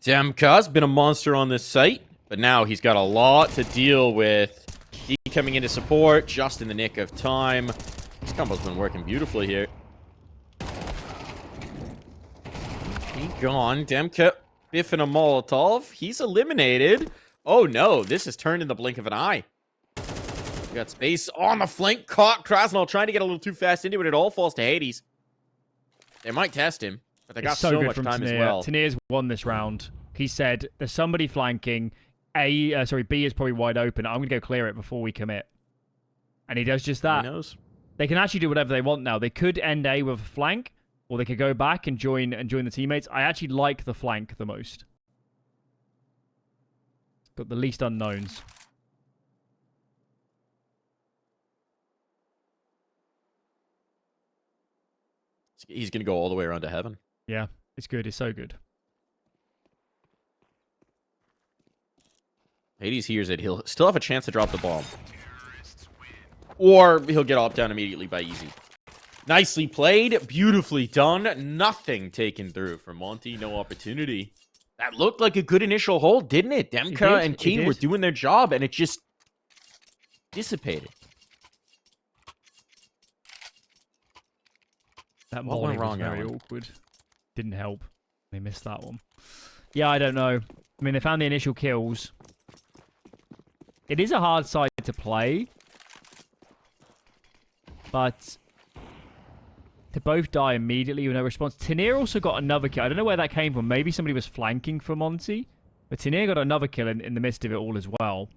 Demka's been a monster on this site, but now he's got a lot to deal with. Key coming into support just in the nick of time. This combo's been working beautifully here. Key gone. Demka biffing a Molotov. He's eliminated. Oh no, this has turned in the blink of an eye. We got space on the flank. Caught Krasnal trying to get a little too fast into it. It all falls to Hades. They might test him, but they got so much time as well. Tanir's won this round. He said, there's somebody flanking. B is probably wide open. I'm going to go clear it before we commit. And he does just that. He knows. They can actually do whatever they want now. They could end A with a flank, or they could go back and join the teammates. I actually like the flank the most. It's got the least unknowns. He's going to go all the way around to heaven. Yeah, it's good. It's so good. Hades hears it. He'll still have a chance to drop the bomb. Or he'll get off down immediately by Easy. Nicely played. Beautifully done. Nothing taken through from Monte. No opportunity. That looked like a good initial hold, didn't it? Demka and Kane were doing their job, and it just dissipated. That molly was very awkward. Didn't help. They missed that one. Yeah, I don't know. I mean, they found the initial kills. It is a hard side to play. But to both die immediately with no response. Tenier also got another kill. I don't know where that came from. Maybe somebody was flanking for Monte. But Tenier got another kill in the midst of it all as well.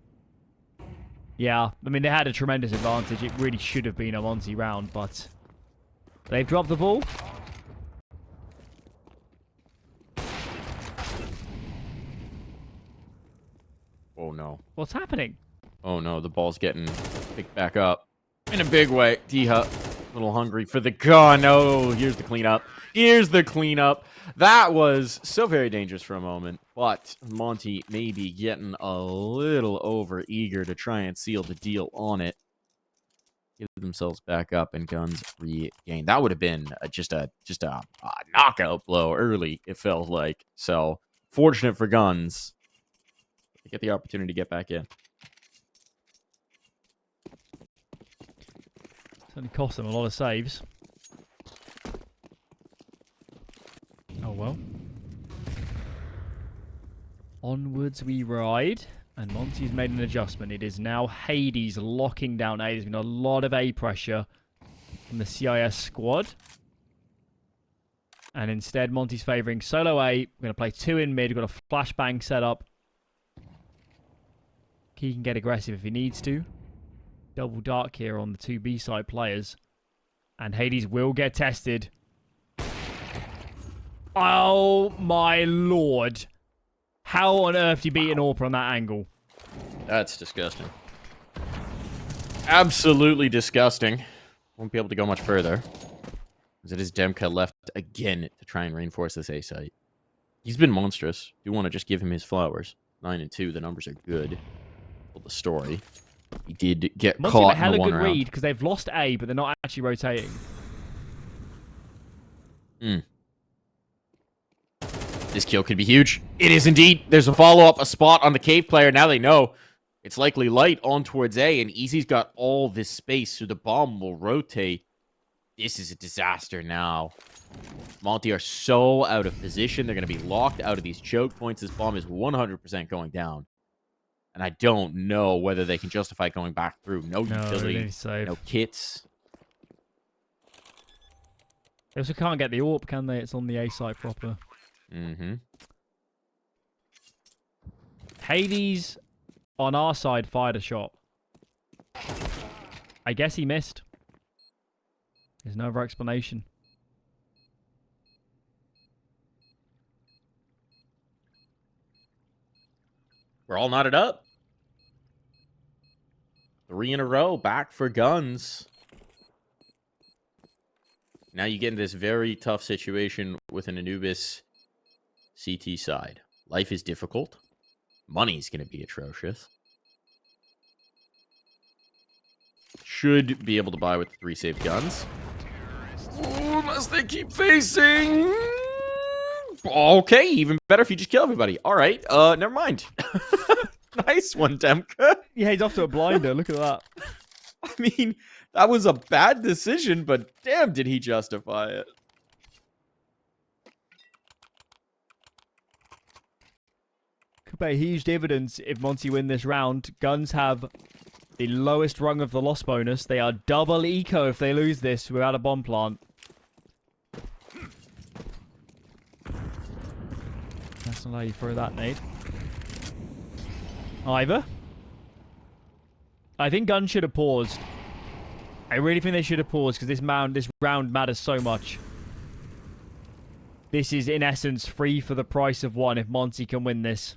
Yeah, I mean, they had a tremendous advantage. It really should have been a Monte round, but they've dropped the ball. Oh, no. What's happening? Oh, no. The ball's getting picked back up in a big way. D-Hut, a little hungry for the gun. Oh, here's the cleanup. Here's the cleanup. That was so very dangerous for a moment, but Monte may be getting a little over eager to try and seal the deal on it. Give themselves back up and guns regain. That would have been just a knockout blow early, it felt like. So fortunate for guns to get the opportunity to get back in. Certainly cost them a lot of saves. Oh well. Onwards we ride. And Monte's made an adjustment. It is now Hades locking down A. There's been a lot of A pressure from the CIS squad. And instead, Monte's favouring solo A. We're going to play 2 in mid. We've got a flashbang set up. He can get aggressive if he needs to. Double dark here on the 2 B side players. And Hades will get tested. Oh my lord. How on earth do you beat an AWP on that angle? That's disgusting. Absolutely disgusting. Won't be able to go much further. As it is Demka left again to try and reinforce this A site. He's been monstrous. Do want to just give him his flowers. 9 and 2, the numbers are good. Well, the story. He did get caught in the one round. Hella good read because they've lost A, but they're not actually rotating. This kill could be huge. It is indeed. There's a follow-up, a spot on the cave player. Now they know it's likely light on towards A, and Easy's got all this space, so the bomb will rotate. This is a disaster now. Monte are so out of position. They're going to be locked out of these choke points. This bomb is 100% going down. And I don't know whether they can justify going back through. No utility, no kits. They also can't get the AWP, can they? It's on the A site proper. Hades on our side fired a shot. I guess he missed. There's no other explanation. We're all knotted up. 3 in a row, back for guns. Now you get into this very tough situation with an Anubis CT side. Life is difficult. Money's going to be atrocious. Should be able to buy with 3 saved guns. Ooh, unless they keep facing. Okay, even better if you just kill everybody. All right, never mind. Nice one, Demka. Yeah, he's off to a blinder. Look at that. I mean, that was a bad decision, but damn, did he justify it. Could pay huge dividends if Monte win this round. Guns have the lowest rung of the loss bonus. They are double eco if they lose this without a bomb plant. That's not how you throw that, nade. Either. I think Gun should have paused. I really think they should have paused because this round matters so much. This is, in essence, free for the price of 1 if Monte can win this.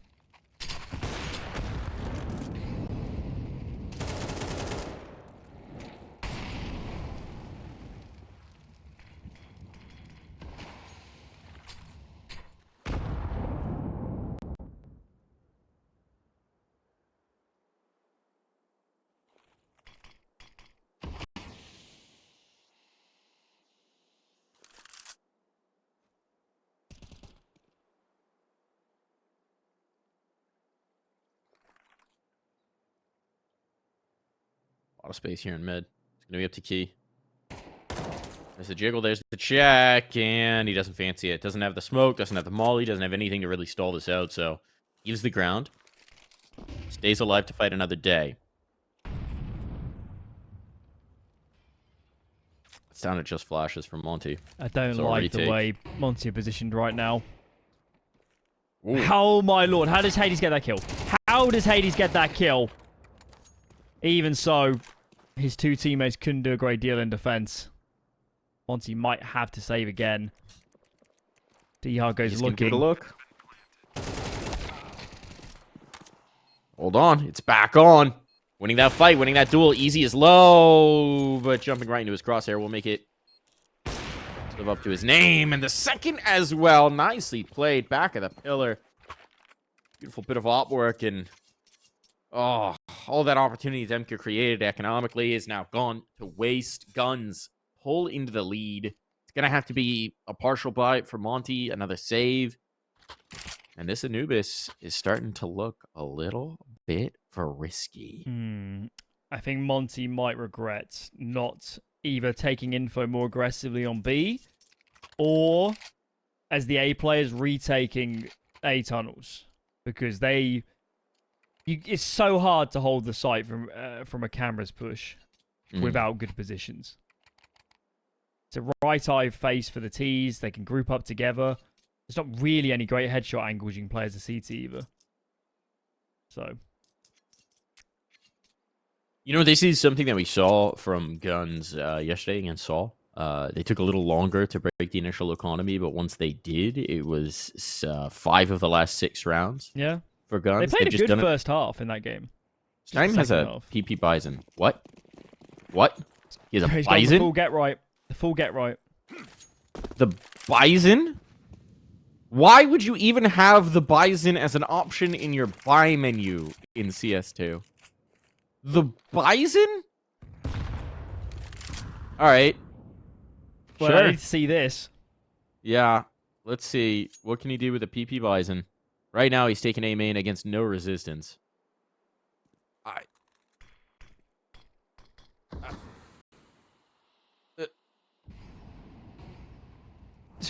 lot of space here in mid. It's going to be up to Key. There's the jiggle, there's the check, and he doesn't fancy it. Doesn't have the smoke, doesn't have the molly, doesn't have anything to really stall this out, so gives the ground. Stays alive to fight another day. It's down to just flashes from Monte. I don't like the way Monte are positioned right now. Ooh. Oh my lord, how does Hades get that kill? How does Hades get that kill? Even so, his two teammates couldn't do a great deal in defense. Monte might have to save again. Dihar goes He's looking. Give it a look. Hold on, it's back on. Winning that fight, winning that duel, easy as low, but jumping right into his crosshair will make it live up to his name. And the second as well, nicely played, back of the pillar. Beautiful bit of artwork, and oh, all that opportunity Demka created economically is now gone to waste. Guns pull into the lead. It's gonna have to be a partial buy for Monte, another save. And this Anubis is starting to look a little bit risky. I think Monte might regret not either taking info more aggressively on B, or as the A players retaking A tunnels, because it's so hard to hold the site from a camera's push without good positions. It's a right eye face for the T's. They can group up together. There's not really any great headshot angles you can play as a CT either. So, you know, this is something that we saw from Guns yesterday against Saul. They took a little longer to break the initial economy, but once they did, it was 5 of the last 6 rounds. Yeah, for Guns. They played a good first half in that game. Stein has a PP Bison. What? He has a He's Bison? got the full get right. The full get right. The Bison? Why would you even have the Bison as an option in your buy menu in CS2? The Bison? Alright. Well, sure. I need to see this. Yeah. Let's see. What can he do with a PP Bison? Right now, he's taking A main against no resistance.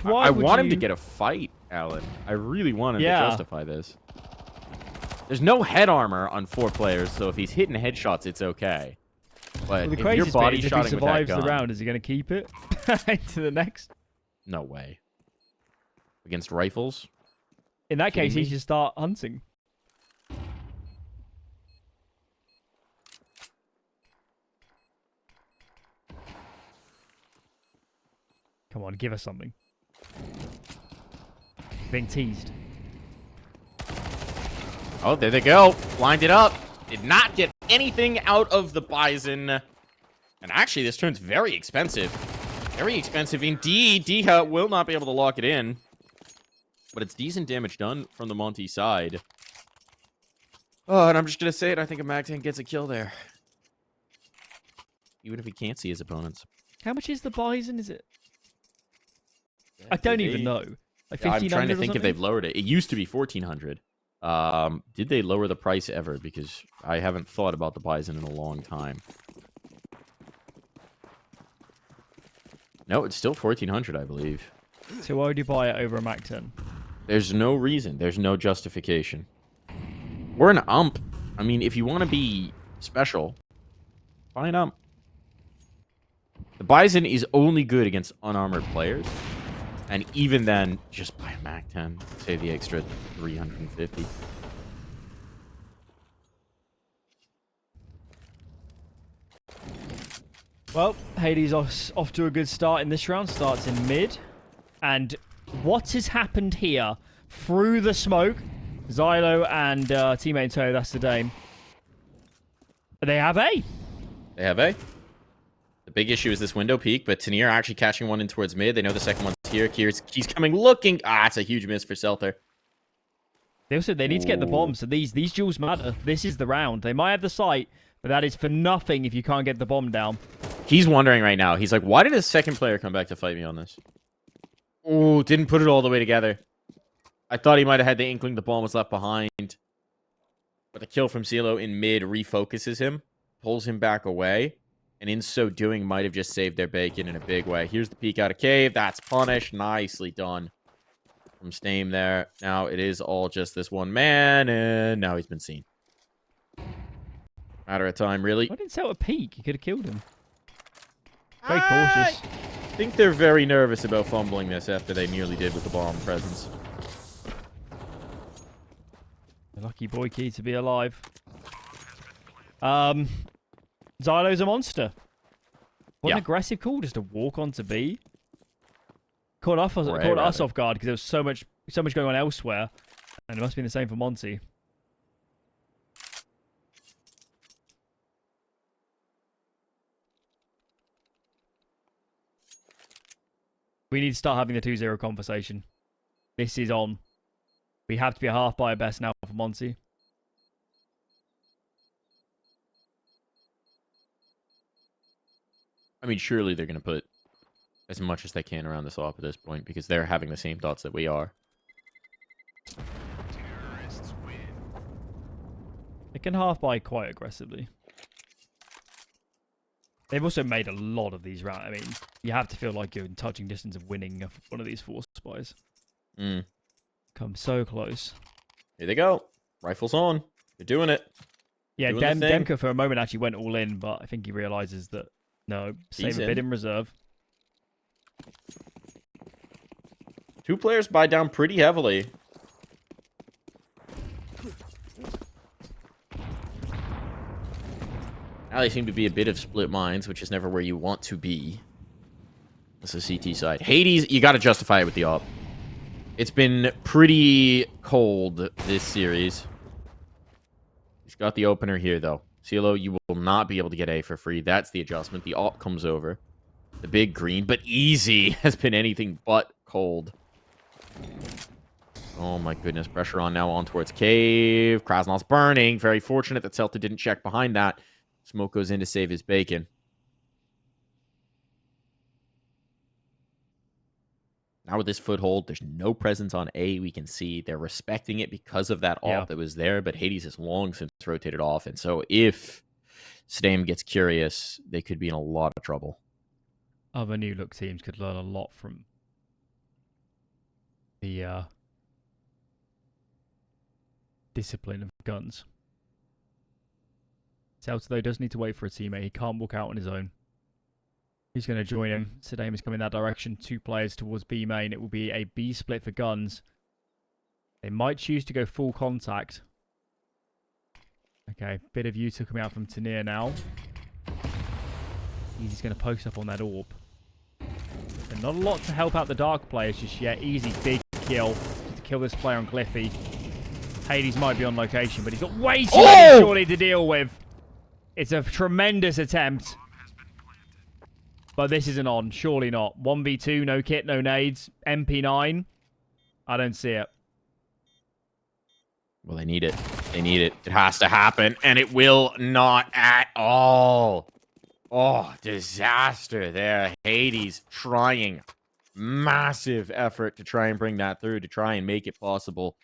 I want him to get a fight, Alan. I really want him to justify this. There's no head armor on 4 players, so if he's hitting headshots, it's okay. But if you're body shotting if he survives the round, is he going to keep it to the next? No way. Against rifles? In that case, he should start hunting. Come on, give us something. Being teased. Oh, there they go. Lined it up. Did not get anything out of the Bison. And actually, this turn's very expensive. Very expensive indeed. Diha will not be able to lock it in. But it's decent damage done from the Monte side. Oh, and I'm just going to say it. I think a Mag 10 gets a kill there. Even if he can't see his opponents. How much is the Bison? Is it? I don't even know. Like I'm trying to think if they've lowered it. It used to be 1,400. Did they lower the price ever? Because I haven't thought about the Bison in a long time. No, it's still 1,400, I believe. So why would you buy it over a Mac 10? There's no reason. There's no justification. We're an ump. I mean, if you want to be special, buy an ump. The Bison is only good against unarmored players. And even then, just buy a Mac 10. Save the extra 350. Well, Hades off to a good start in this round. Starts in mid. And what has happened here? Through the smoke, Xylo and teammate Toe, that's the Dame. They have A. They have A. The big issue is this window peak, but Tanir actually catching one in towards mid. They know the second one's here. He's coming looking. It's a huge miss for Selther. They need to get the bomb, so these duels matter. This is the round. They might have the site, but that is for nothing if you can't get the bomb down. He's wondering right now. He's like, why did a second player come back to fight me on this? Oh, didn't put it all the way together. I thought he might have had the inkling the bomb was left behind. But the kill from CeeLo in mid refocuses him. pulls him back away, and in so doing might have just saved their bacon in a big way. Here's the peek out of cave. That's punished. Nicely done from Stame there. Now it is all just this one man, and now he's been seen. Matter of time, really. I didn't sell a peek. You could have killed him. Very cautious. I think they're very nervous about fumbling this after they nearly did with the bomb presence. The lucky boy key to be alive. Xylo's a monster. What an aggressive call just to walk onto B. Caught us off guard because there was so much going on elsewhere, and it must have been the same for Monte. We need to start having the 2-0 conversation. This is on. We have to be a half by best now for Monte. I mean, surely they're going to put as much as they can around this op at this point because they're having the same thoughts that we are. They can half by quite aggressively. They've also made a lot of these rounds. I mean, you have to feel like you're in touching distance of winning one of these 4 spies. Come so close. Here they go. Rifles on. They're doing it. Yeah, Demka for a moment actually went all in, but I think he realizes that, no, save a bit in reserve. 2 players buy down pretty heavily. Now they seem to be a bit of split minds, which is never where you want to be. That's the CT side. Hades, you got to justify it with the op. It's been pretty cold this series. He's got the opener here, though. CeeLo, you will not be able to get A for free. That's the adjustment. The op comes over. The big green, but easy has been anything but cold. Oh my goodness. Pressure on now on towards cave. Krasnal's burning. Very fortunate that Celta didn't check behind that. Smoke goes in to save his bacon. Now with this foothold, there's no presence on A. We can see they're respecting it because of that ult that was there, but Hades has long since rotated off. And so if Stame gets curious, they could be in a lot of trouble. Other new look teams could learn a lot from the discipline of guns. Celta, though, does need to wait for a teammate. He can't walk out on his own. He's going to join him. Sedame is coming that direction. 2 players towards B main. It will be a B split for guns. They might choose to go full contact. Okay, bit of U took him out from Tanir now. He's going to post up on that orb. And not a lot to help out the Dark players just yet. Easy, big kill to kill this player on Gliffy. Hades might be on location, but he's got way too many surely to deal with. It's a tremendous attempt. But this isn't on. Surely not. 1v2, no kit, no nades. MP9. I don't see it. Well, they need it. They need it. It has to happen, and it will not at all. Oh, disaster there. Hades trying massive effort to try and bring that through, to try and make it possible.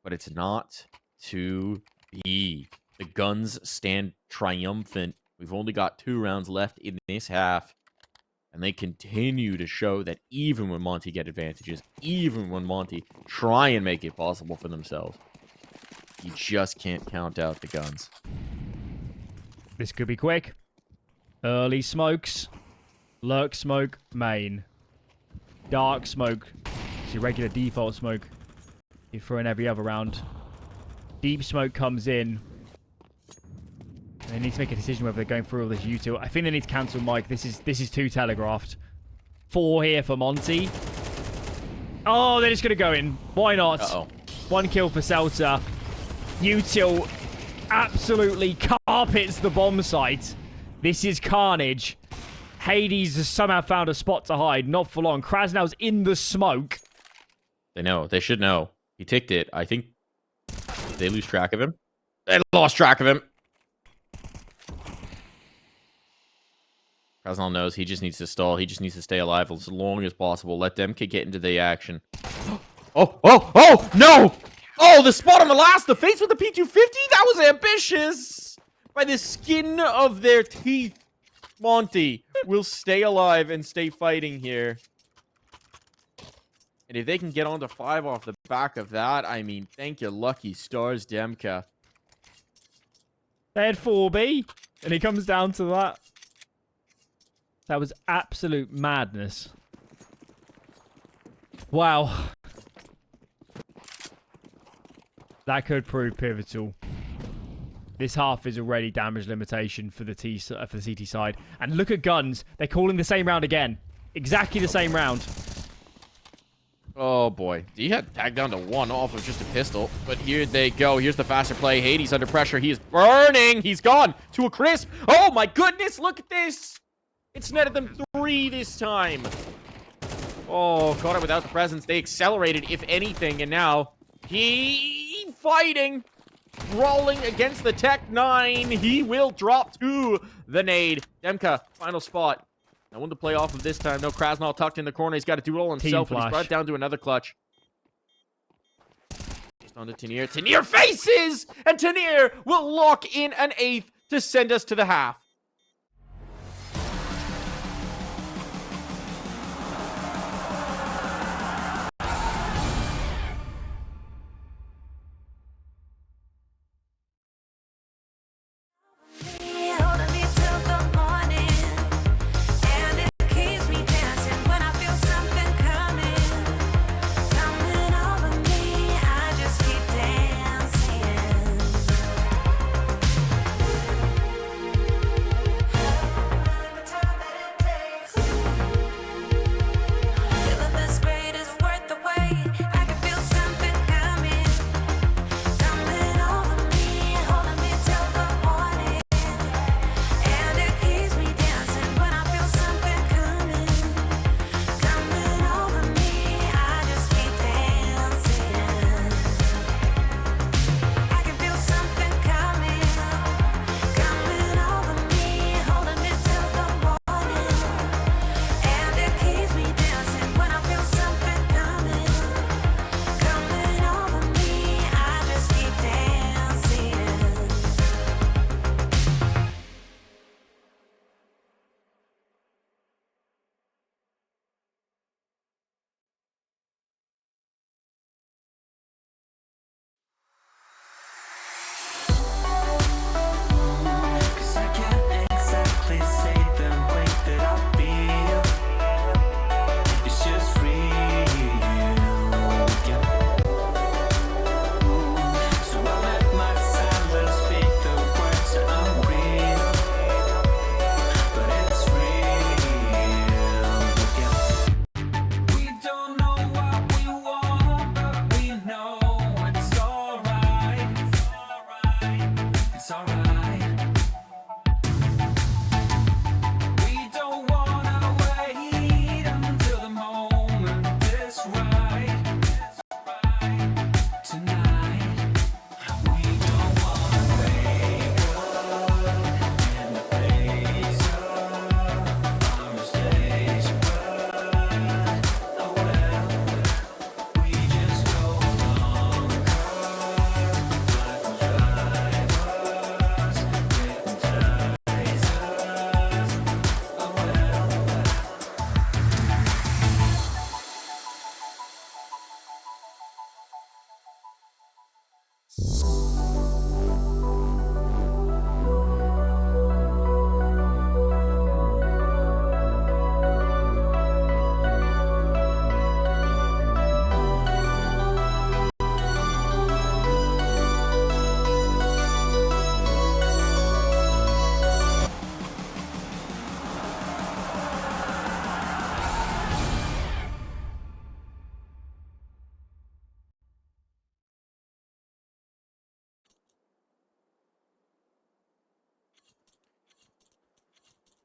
But it's not to be. The guns stand triumphant. We've only got 2 rounds left in this half. And they continue to show that even when Monte get advantages, even when Monte try and make it possible for themselves, you just can't count out the guns. This could be quick. Early smokes. Lurk smoke, main. Dark smoke. It's your regular default smoke you throw in every other round. Deep smoke comes in. They need to make a decision whether they're going through all this U2. I think they need to cancel Mike. This is too telegraphed. 4 here for Monte. Oh, they're just going to go in. Why not? 1 kill for Celta. U2 absolutely carpets the bomb site. This is carnage. Hades has somehow found a spot to hide. Not for long. Krasnal's in the smoke. They know. They should know. He ticked it. I think they lose track of him. They lost track of him. Krasnal knows he just needs to stall. He just needs to stay alive as long as possible. Let Demka get into the action. Oh, no! Oh, the spot on the last, the face with the P250? That was ambitious! By the skin of their teeth, Monte will stay alive and stay fighting here. And if they can get on to 5 off the back of that, I mean, thank you, lucky stars, Demka. They had 4B, and it comes down to that. That was absolute madness. Wow. That could prove pivotal. This half is already damage limitation for the CT side. And look at guns. They're calling the same round again. Exactly the same round. Oh, boy. He had tagged down to 1 off of just a pistol. But here they go. Here's the faster play. Hades under pressure. He is burning. He's gone to a crisp. Oh, my goodness. Look at this. It's netted them 3 this time. Oh, caught it without the presence. They accelerated, if anything. And now he fighting. Brawling against the Tech 9. He will drop to the nade. Demka, final spot. No one to play off of this time. No Krasnal tucked in the corner. He's got to do it all himself. But he's brought it down to another clutch. Just on to Tanir. Tanir faces! And Tanir will lock in an 8th to send us to the half.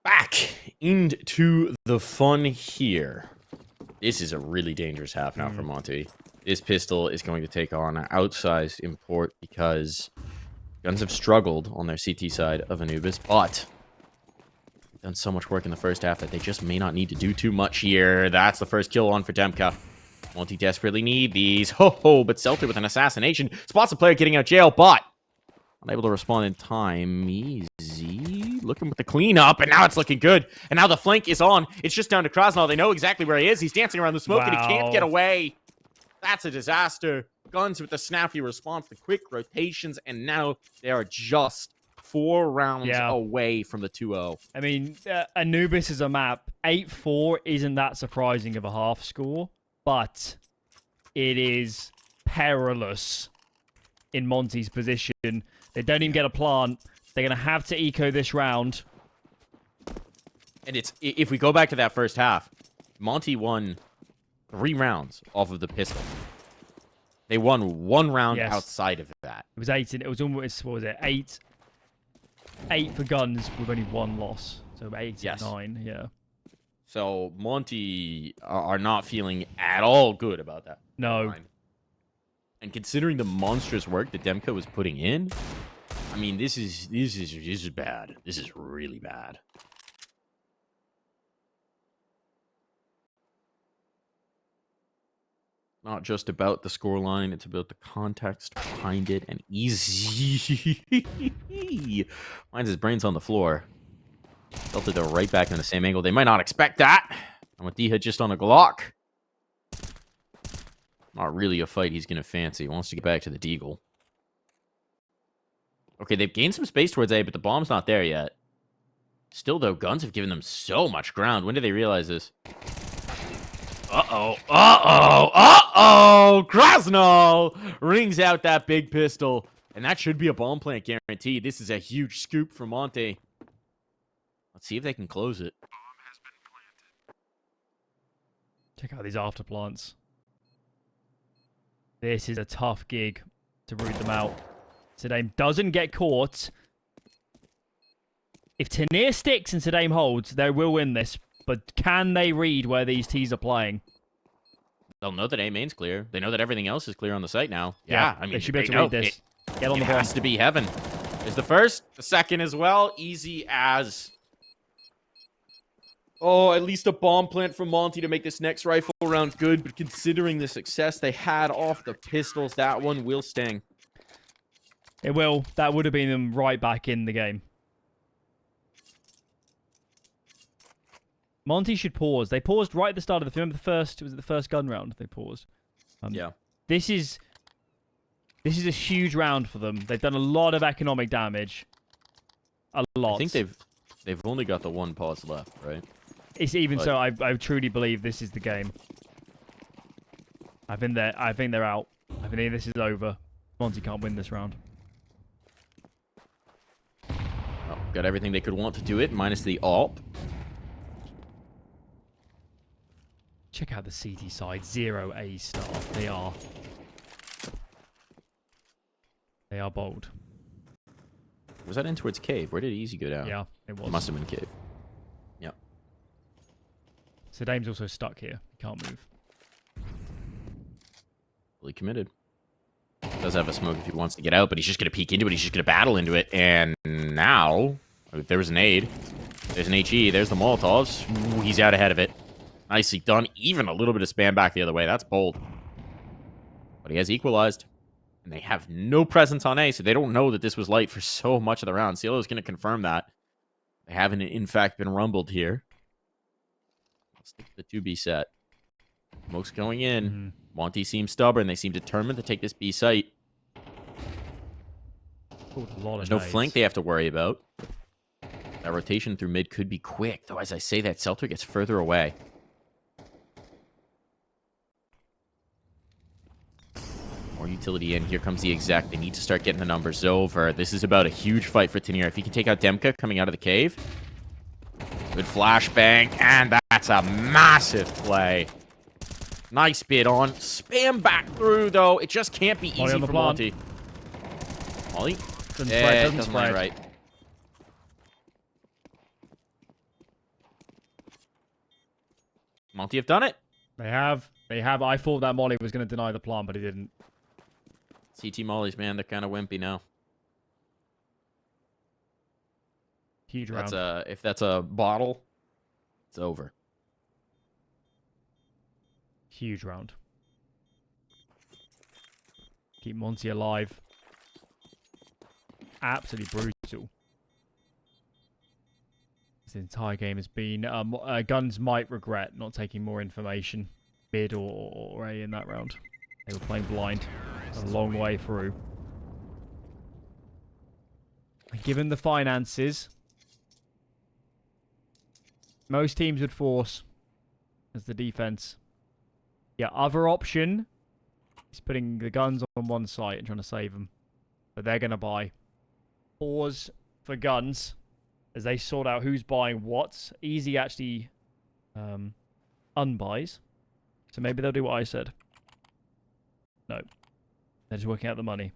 Back into the fun here. This is a really dangerous half now for Monte. This pistol is going to take on an outsized import because guns have struggled on their CT side of Anubis, but done so much work in the first half that they just may not need to do too much here. That's the first kill on for Demka. Monte desperately need these. Ho ho, but Selter with an assassination spots a player getting out of jail, but Unable to respond in time. Easy. Looking with the cleanup, and now it's looking good. And now the flank is on. It's just down to Krasnov. They know exactly where he is. He's dancing around the smoke, and he can't get away. That's a disaster. Guns with the snappy response, the quick rotations, and now they are just 4 rounds away from the 2-0. I mean, Anubis is a map. 8-4 isn't that surprising of a half score, but it is perilous in Monte's position. They don't even get a plant. They're going to have to eco this round. And if we go back to that first half, Monte won 3 rounds off of the pistol. They won 1 round outside of that. It was 8. It was almost, what was it? 8 for guns with only 1 loss. So 8 and 9, yeah. So Monte are not feeling at all good about that. No. And considering the monstrous work that Demko was putting in, I mean, this is bad. This is really bad. Not just about the scoreline, it's about the context behind it and easy. Finds his brains on the floor. Felt it they're right back in the same angle. They might not expect that. And with D-Hit just on a Glock. Not really a fight he's going to fancy. He wants to get back to the Deagle. Okay, they've gained some space towards A, but the bomb's not there yet. Still, though, guns have given them so much ground. When did they realize this? Uh-oh. Uh-oh. Uh-oh. Krasnov rings out that big pistol. And that should be a bomb plant guaranteed. This is a huge scoop for Monte. Let's see if they can close it. Check out these after plants. This is a tough gig to root them out. Tadame doesn't get caught. If Tanir sticks and Tadame holds, they will win this. But can they read where these T's are playing? They'll know that A main's clear. They know that everything else is clear on the site now. Yeah, I mean, they should be able to read this. Get on the bomb. It has to be heaven. There's the first, the second as well. Easy as... Oh, at least a bomb plant from Monte to make this next rifle round good. But considering the success they had off the pistols, that one will sting. It will. That would have been them right back in the game. Monte should pause. They paused right at the start of the... Remember the first... Was it the first gun round they paused? Yeah. This is a huge round for them. They've done a lot of economic damage. A lot. I think they've only got the 1 pause left, right? It's even so, I truly believe this is the game. I think they're out. I think this is over. Monte can't win this round. Well, got everything they could want to do it, minus the AWP. Check out the CT side. 0 A star. They are bold. Was that in towards cave? Where did Easy go down? Yeah, it was. It must have been cave. Yep. So Dame's also stuck here. He can't move. Fully committed. Does have a smoke if he wants to get out, but he's just going to peek into it. He's just going to battle into it. And now, if there was an aid, there's an HE, there's the Molotovs. Ooh, he's out ahead of it. Nicely done. Even a little bit of spam back the other way. That's bold. But he has equalized. And they have no presence on A, so they don't know that this was light for so much of the round. Cielo is going to confirm that. They haven't, in fact, been rumbled here. Let's stick to the 2B set. Smoke's going in. Monte seems stubborn. They seem determined to take this B site. There's no flank they have to worry about. That rotation through mid could be quick, though as I say that, Celtic gets further away. More utility in. Here comes the exec. They need to start getting the numbers over. This is about a huge fight for Tanir. If he can take out Demka coming out of the cave. Good flashbang, and that's a massive play. Nice bid on. Spam back through, though. It just can't be easy for Monte. Molly? Doesn't spread. Right. Monte have done it. They have. I thought that Molly was going to deny the plant, but he didn't. CT Mollies, man, they're kind of wimpy now. Huge round. If that's a bottle, it's over. Huge round. Keep Monte alive. absolutely brutal. This entire game has been... Guns might regret not taking more information, mid or A in that round. They were playing blind a long way through. And given the finances, most teams would force as the defense. Yeah, other option is putting the guns on one side and trying to save them. But they're going to buy. Pause for guns as they sort out who's buying what. Easy actually unbuys. So maybe they'll do what I said. No. They're just working out the money.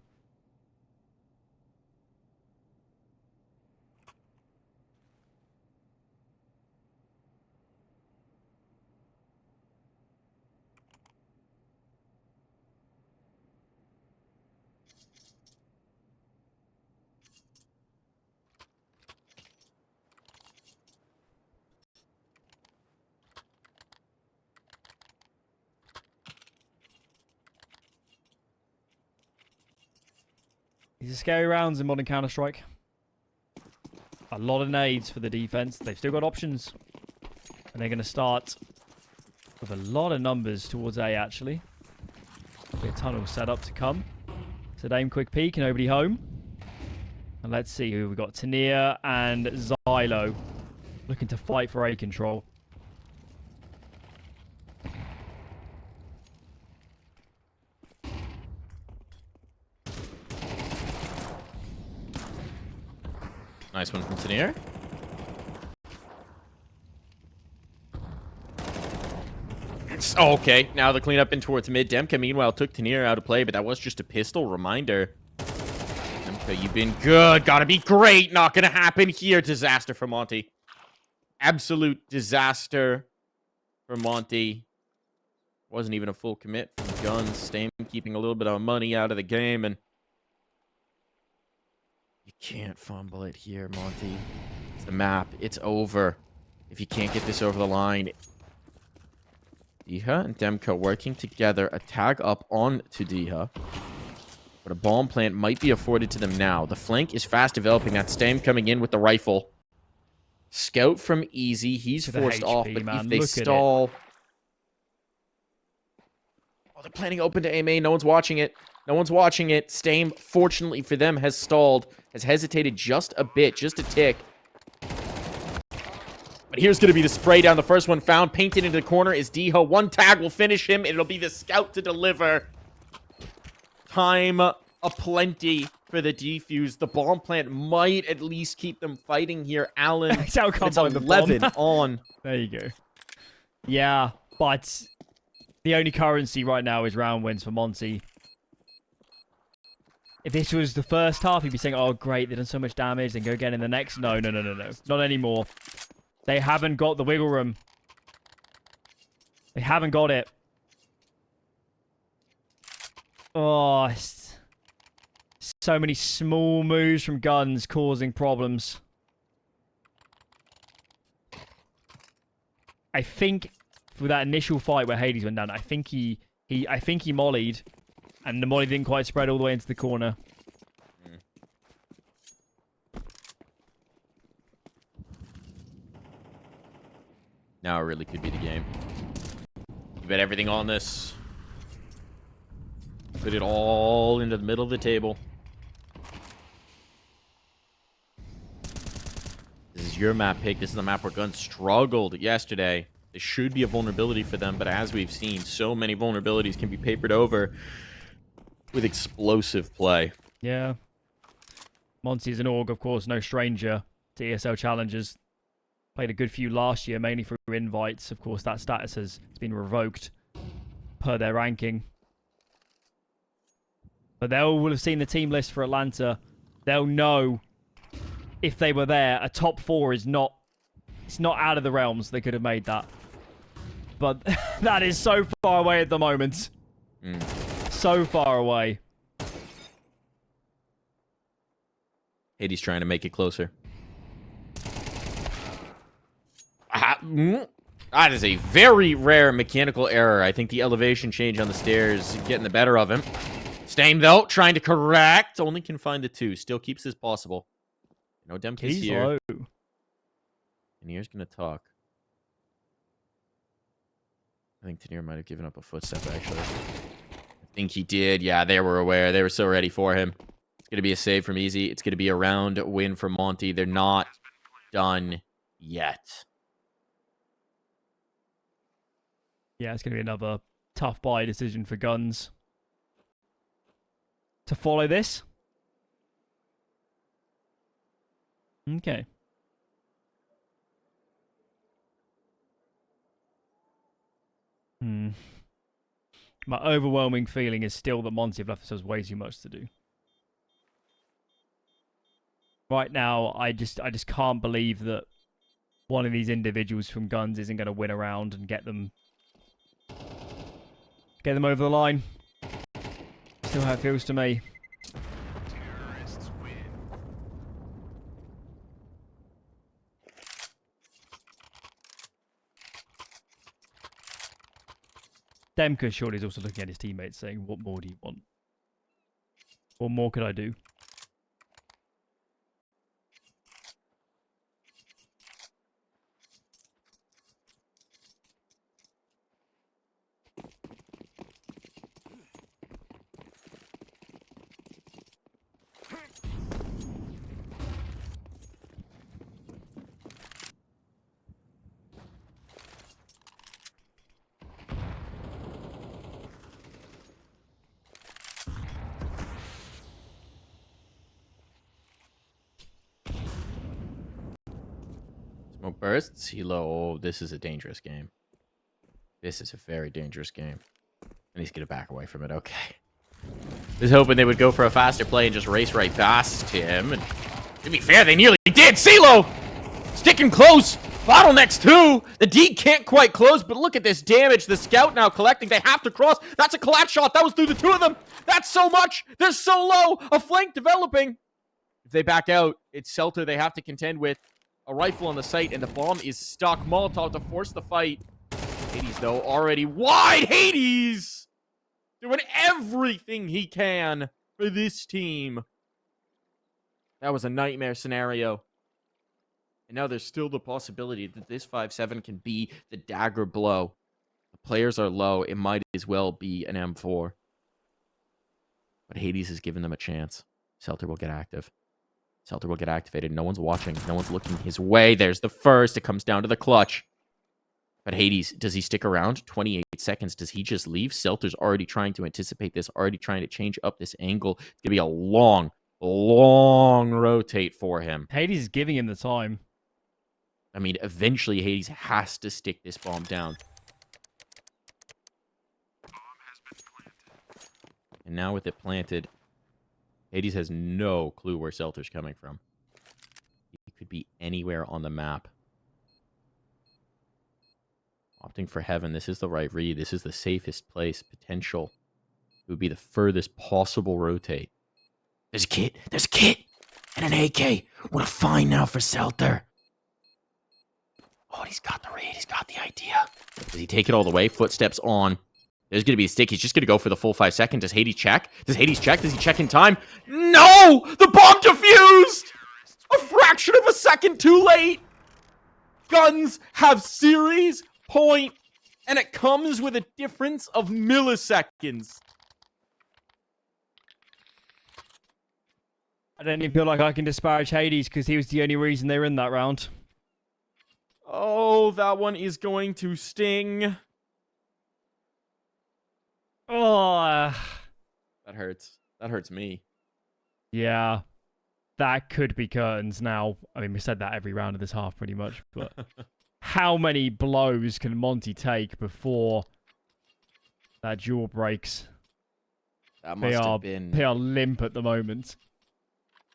These are scary rounds in modern Counter-Strike. A lot of nades for the defense. They've still got options. And they're going to start with a lot of numbers towards A, actually. Be a tunnel set up to come. So aim quick peek, nobody home. And let's see who we've got. Tania and Zylo looking to fight for A control. Nice one from Tania. Oh, okay, now the cleanup in towards mid. Demka, meanwhile, took Tania out of play, but that was just a pistol. Reminder. Demka, you've been good. Gotta be great. Not gonna happen here. Disaster for Monte. Absolute disaster for Monte. Wasn't even a full commit from Guns. Stain keeping a little bit of money out of the game, and you can't fumble it here, Monte. It's the map. It's over. If you can't get this over the line. Diha and Demka working together. A tag up on to Diha. But a bomb plant might be afforded to them now. The flank is fast developing. That Stam coming in with the rifle. Scout from Easy. He's forced off, but if they stall... Oh, they're planning open to A-main. No one's watching it. No one's watching it. Stame, fortunately for them, has stalled. Has hesitated just a bit. Just a tick. But here's going to be the spray down. The first one found. Painted into the corner is Diha. One tag will finish him. It'll be the scout to deliver. Time aplenty for the defuse. The bomb plant might at least keep them fighting here. Allen, it's 11 on. There you go. Yeah, but the only currency right now is round wins for Monte. If this was the first half, you'd be saying, oh, great, they've done so much damage, then go again in the next. No. Not anymore. They haven't got the wiggle room. They haven't got it. Oh, so many small moves from Guns causing problems. I think for that initial fight where Hades went down, I think he mollied, and the molly didn't quite spread all the way into the corner. Now it really could be the game. You bet everything on this. Put it all into the middle of the table. This is your map pick. This is the map where Guns struggled yesterday. This should be a vulnerability for them, but as we've seen, so many vulnerabilities can be papered over with explosive play. Yeah. Monty is an org, of course, no stranger to ESL Challengers. Played a good few last year, mainly through invites. Of course, that status has been revoked per their ranking. But they all will have seen the team list for Atlanta. They'll know if they were there, a top 4 is not... It's not out of the realms. They could have made that. But that is so far away at the moment. So far away. Hades trying to make it closer. That is a very rare mechanical error. I think the elevation change on the stairs getting the better of him. Staying though, trying to correct. Only can find the 2. Still keeps this possible. No Demkis He's here. low. And here's going to talk. I think Tenier might have given up a footstep, actually. I think he did. Yeah, they were aware. They were so ready for him. It's going to be a save from Easy. It's going to be a round win for Monte. They're not done yet. Yeah, it's going to be another tough buy decision for Guns. To follow this. Okay. My overwhelming feeling is still that Monte have left themselves way too much to do. Right now, I just can't believe that one of these individuals from Guns isn't going to win around and get them over the line. Still how it feels to me. Demka surely is also looking at his teammates saying, what more do you want? What more could I do? Smoke bursts. Hilo. Oh, this is a dangerous game. This is a very dangerous game. And he's going to back away from it. Okay. I was hoping they would go for a faster play and just race right past him. And to be fair, they nearly did. CeeLo! Sticking close. Bottlenecks too. The D can't quite close, but look at this damage. The scout now collecting. They have to cross. That's a collapse shot. That was through the 2 of them. That's so much. They're so low. A flank developing. If they back out, it's Selter they have to contend with. A rifle on the site, and the bomb is stuck. Molotov to force the fight. Hades, though, already wide. Hades! Doing everything he can for this team. That was a nightmare scenario. And now there's still the possibility that this 5-7 can be the dagger blow. The players are low. It might as well be an M4. But Hades has given them a chance. Selter will get active. Selter will get activated. No one's watching. No one's looking his way. There's the first. It comes down to the clutch. But Hades, does he stick around? 28 seconds. Does he just leave? Selter's already trying to anticipate this, already trying to change up this angle. It's going to be a long rotate for him. Hades is giving him the time. I mean, eventually Hades has to stick this bomb down. And now with it planted, Hades has no clue where Selter's coming from. He could be anywhere on the map. Opting for heaven. This is the right read. This is the safest place. Potential. It would be the furthest possible rotate. There's a kit. There's a kit. And an AK. What a find now for Selter. Oh, he's got the read. He's got the idea. Does he take it all the way? Footsteps on. There's going to be a stick. He's just going to go for the full 5 seconds. Does Hades check? Does Hades check? Does he check in time? No! The bomb defused! A fraction of a second too late! Guns have series point, and it comes with a difference of milliseconds. I don't even feel like I can disparage Hades because he was the only reason they were in that round. Oh, that one is going to sting. Oh, that hurts. That hurts me. Yeah, that could be curtains now. I mean, we said that every round of this half pretty much, but how many blows can Monte take before that jaw breaks? That must have been... They are limp at the moment.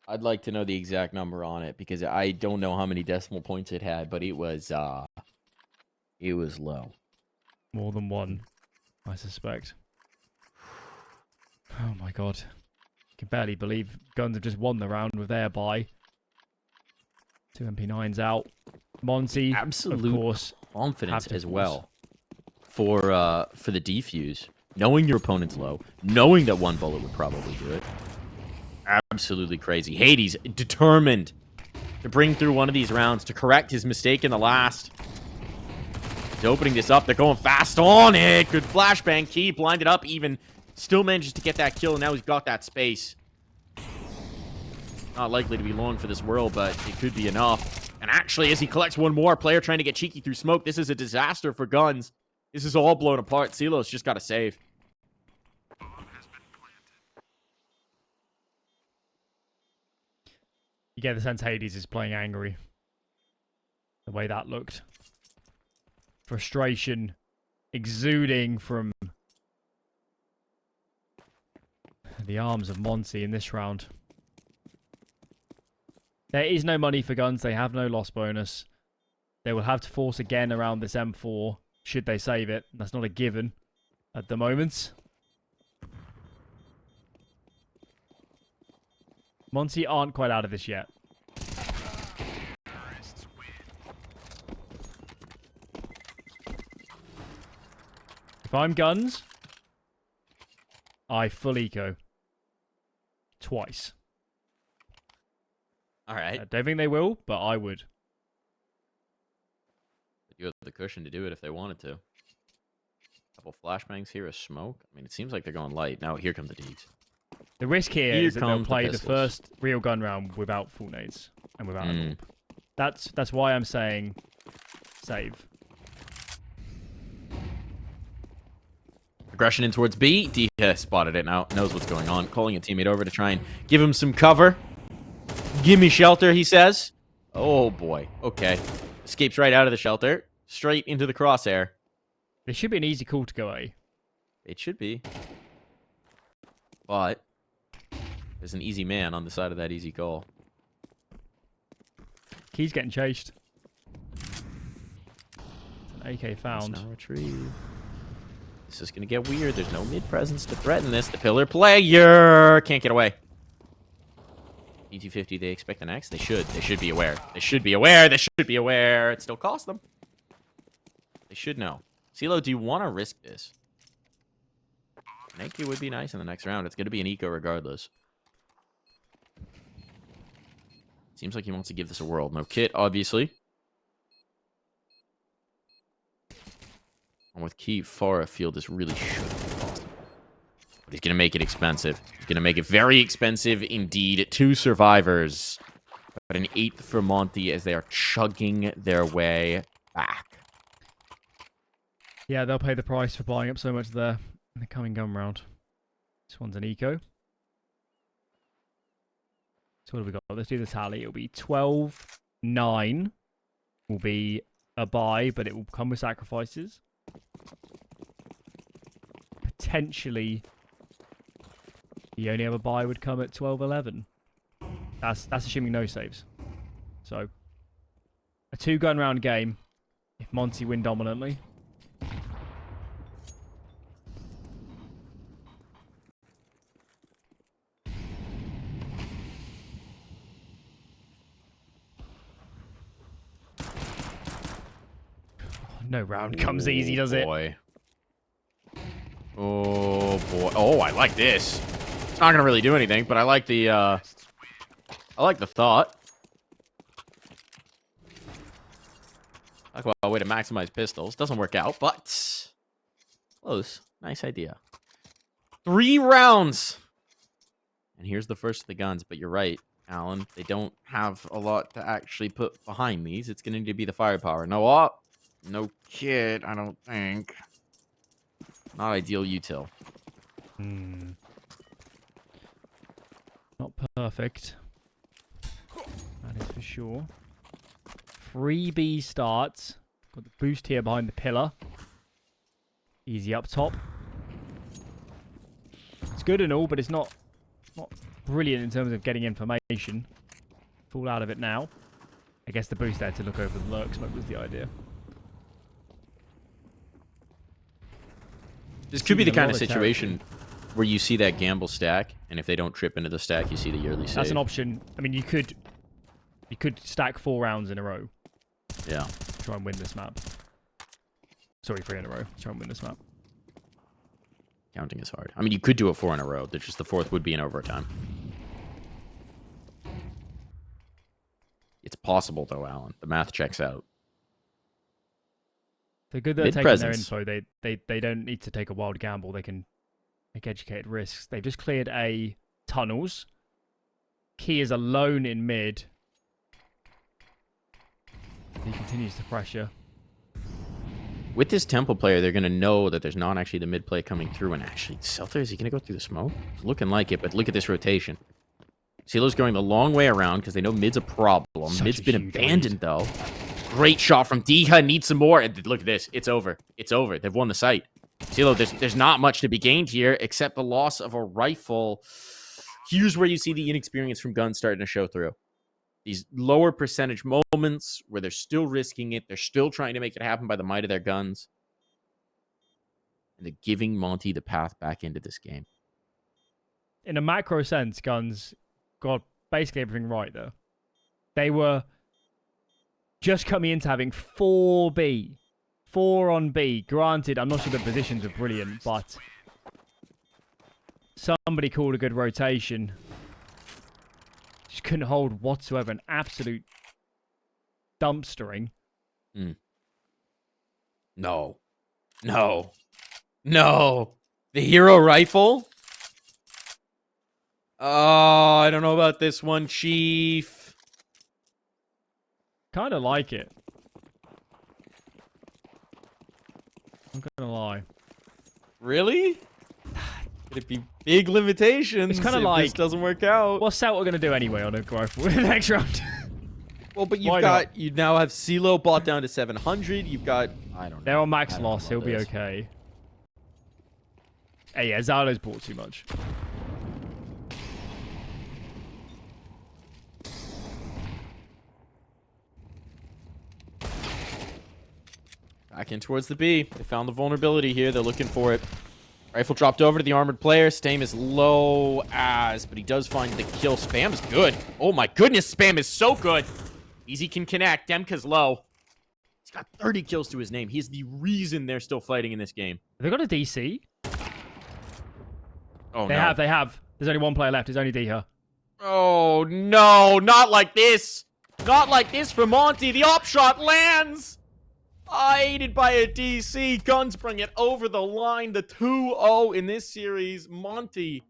I'd like to know the exact number on it because I don't know how many decimal points it had, but it was low. More than one, I suspect. Oh my god. I can barely believe Guns have just won the round with their buy. 2 MP9s out. Monte, absolute of course, confidence as well for the defuse. knowing your opponent's low, knowing that one bullet would probably do it. Absolutely crazy. Hades determined to bring through one of these rounds to correct his mistake in the last. He's opening this up. They're going fast on it. Good flashbang. Key blinded up even. Still manages to get that kill, and now he's got that space. Not likely to be long for this world, but it could be enough. And actually, as he collects one more, player trying to get cheeky through smoke. This is a disaster for guns. This is all blown apart. CeeLo's just got to save. You get the sense Hades is playing angry. The way that looked. Frustration exuding from the arms of Monte in this round. There is no money for guns. They have no loss bonus. They will have to force again around this M4 should they save it. That's not a given at the moment. Monte aren't quite out of this yet. If I'm guns, I full eco. Twice. All right. I don't think they will, but I would. You have the cushion to do it if they wanted to. Couple flashbangs here, a smoke. I mean, it seems like they're going light. Now, here come the Deeks. The risk here is that they'll play the pistols. first real gun round without full nades and without a loop. That's why I'm saying save. Aggression in towards B. D spotted it now. Knows what's going on. Calling a teammate over to try and give him some cover. Give me shelter, he says. Oh, boy. Okay. Escapes right out of the shelter. Straight into the crosshair. This should be an easy call to go A. It should be. But there's an easy man on the side of that easy call. Key's getting chased. An AK found. Now retrieve. This is going to get weird. There's no mid presence to threaten this. The pillar player can't get away. E250, they expect the next? They should. They should be aware. They should be aware. They should be aware. It still costs them. They should know. CeeLo, do you want to risk this? An AK would be nice in the next round. It's going to be an eco regardless. Seems like he wants to give this a whirl. No kit, obviously. And with Key far afield, this really should be possible. But he's going to make it expensive. He's going to make it very expensive indeed. 2 survivors. But an 8th for Monte as they are chugging their way back. Yeah, they'll pay the price for buying up so much there in the coming gun round. This one's an eco. So what have we got? Let's do the tally. It'll be 12-9. Will be a buy, but it will come with sacrifices. Potentially, the only other buy would come at 12-11. That's assuming no saves. So, a 2-gun round game. If Monte win dominantly. No round comes easy, does it? Boy. Oh, boy. Oh, I like this. It's not going to really do anything, but I like the thought. Talk about a way to maximize pistols. Doesn't work out, but close. Nice idea. 3 rounds. And here's the first of the guns, but you're right, Alan. They don't have a lot to actually put behind these. It's going to need to be the firepower. No op. No kit, I don't think. Not ideal util. Not perfect. That is for sure. 3B starts. Got the boost here behind the pillar. Easy up top. It's good and all, but it's not brilliant in terms of getting information. Fall out of it now. I guess the boost there to look over the lurk smoke was the idea. This could be the kind of situation where you see that gamble stack, and if they don't trip into the stack, you see the yearly save. That's an option. I mean, you could stack 4 rounds in a row. Yeah. Try and win this map. Sorry, 3 in a row. Try and win this map. counting as hard. I mean, you could do it 4 in a row. The fourth would be in overtime. It's possible, though, Alan. The math checks out. The good they're taking their info. They don't need to take a wild gamble. They can make educated risks. They've just cleared A tunnels. Key is alone in mid. He continues to pressure. With this temple player, they're going to know that there's not actually the mid play coming through. And actually, Seltzer, is he going to go through the smoke? It's looking like it, but look at this rotation. CeeLo's going the long way around because they know mid's a problem. Mid's been abandoned, though. Great shot from Diha. Needs some more. And look at this. It's over. It's over. They've won the site. CeeLo, there's not much to be gained here except the loss of a rifle. Here's where you see the inexperience from GUN starting to show through. These lower percentage moments where they're still risking it. They're still trying to make it happen by the might of their guns. And they're giving Monte the path back into this game. In a macro sense, GUN's got basically everything right, though. They were just coming into having 4B. 4 on B. Granted, I'm not sure the positions were brilliant, but somebody called a good rotation. Just couldn't hold whatsoever. An absolute dumpstering. No. No. No. The hero rifle? Oh, I don't know about this one, Chief. Kind of like it. I'm gonna lie. Really? Could it be big limitations? It's kind of if like this doesn't work out. What's Celta gonna do anyway on a rifle in the next round? Well, but you now have CeeLo bought down to 700. You've got I don't know. They're on max loss. He'll be okay. Hey, yeah, Zalo's bought too much. Back in towards the B. They found the vulnerability here. They're looking for it. Rifle dropped over to the armored player. Stame is low as, but he does find the kill. Spam is good. Oh my goodness, Spam is so good. Easy can connect. Demka's low. He's got 30 kills to his name. He's the reason they're still fighting in this game. Have they got a DC? Oh, they have. There's only one player left. It's only Diha. Oh, no. Not like this. Not like this for Monte. The op shot lands. Aided by a DC. Guns bring it over the line. The 2-0 in this series. Monte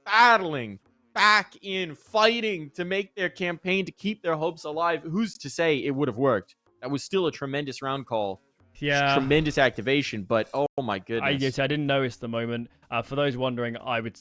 battling back in, fighting to make their campaign, to keep their hopes alive. Who's to say it would have worked? That was still a tremendous round call. Yeah. Tremendous activation, but oh my goodness. I didn't notice the moment. For those wondering, I would...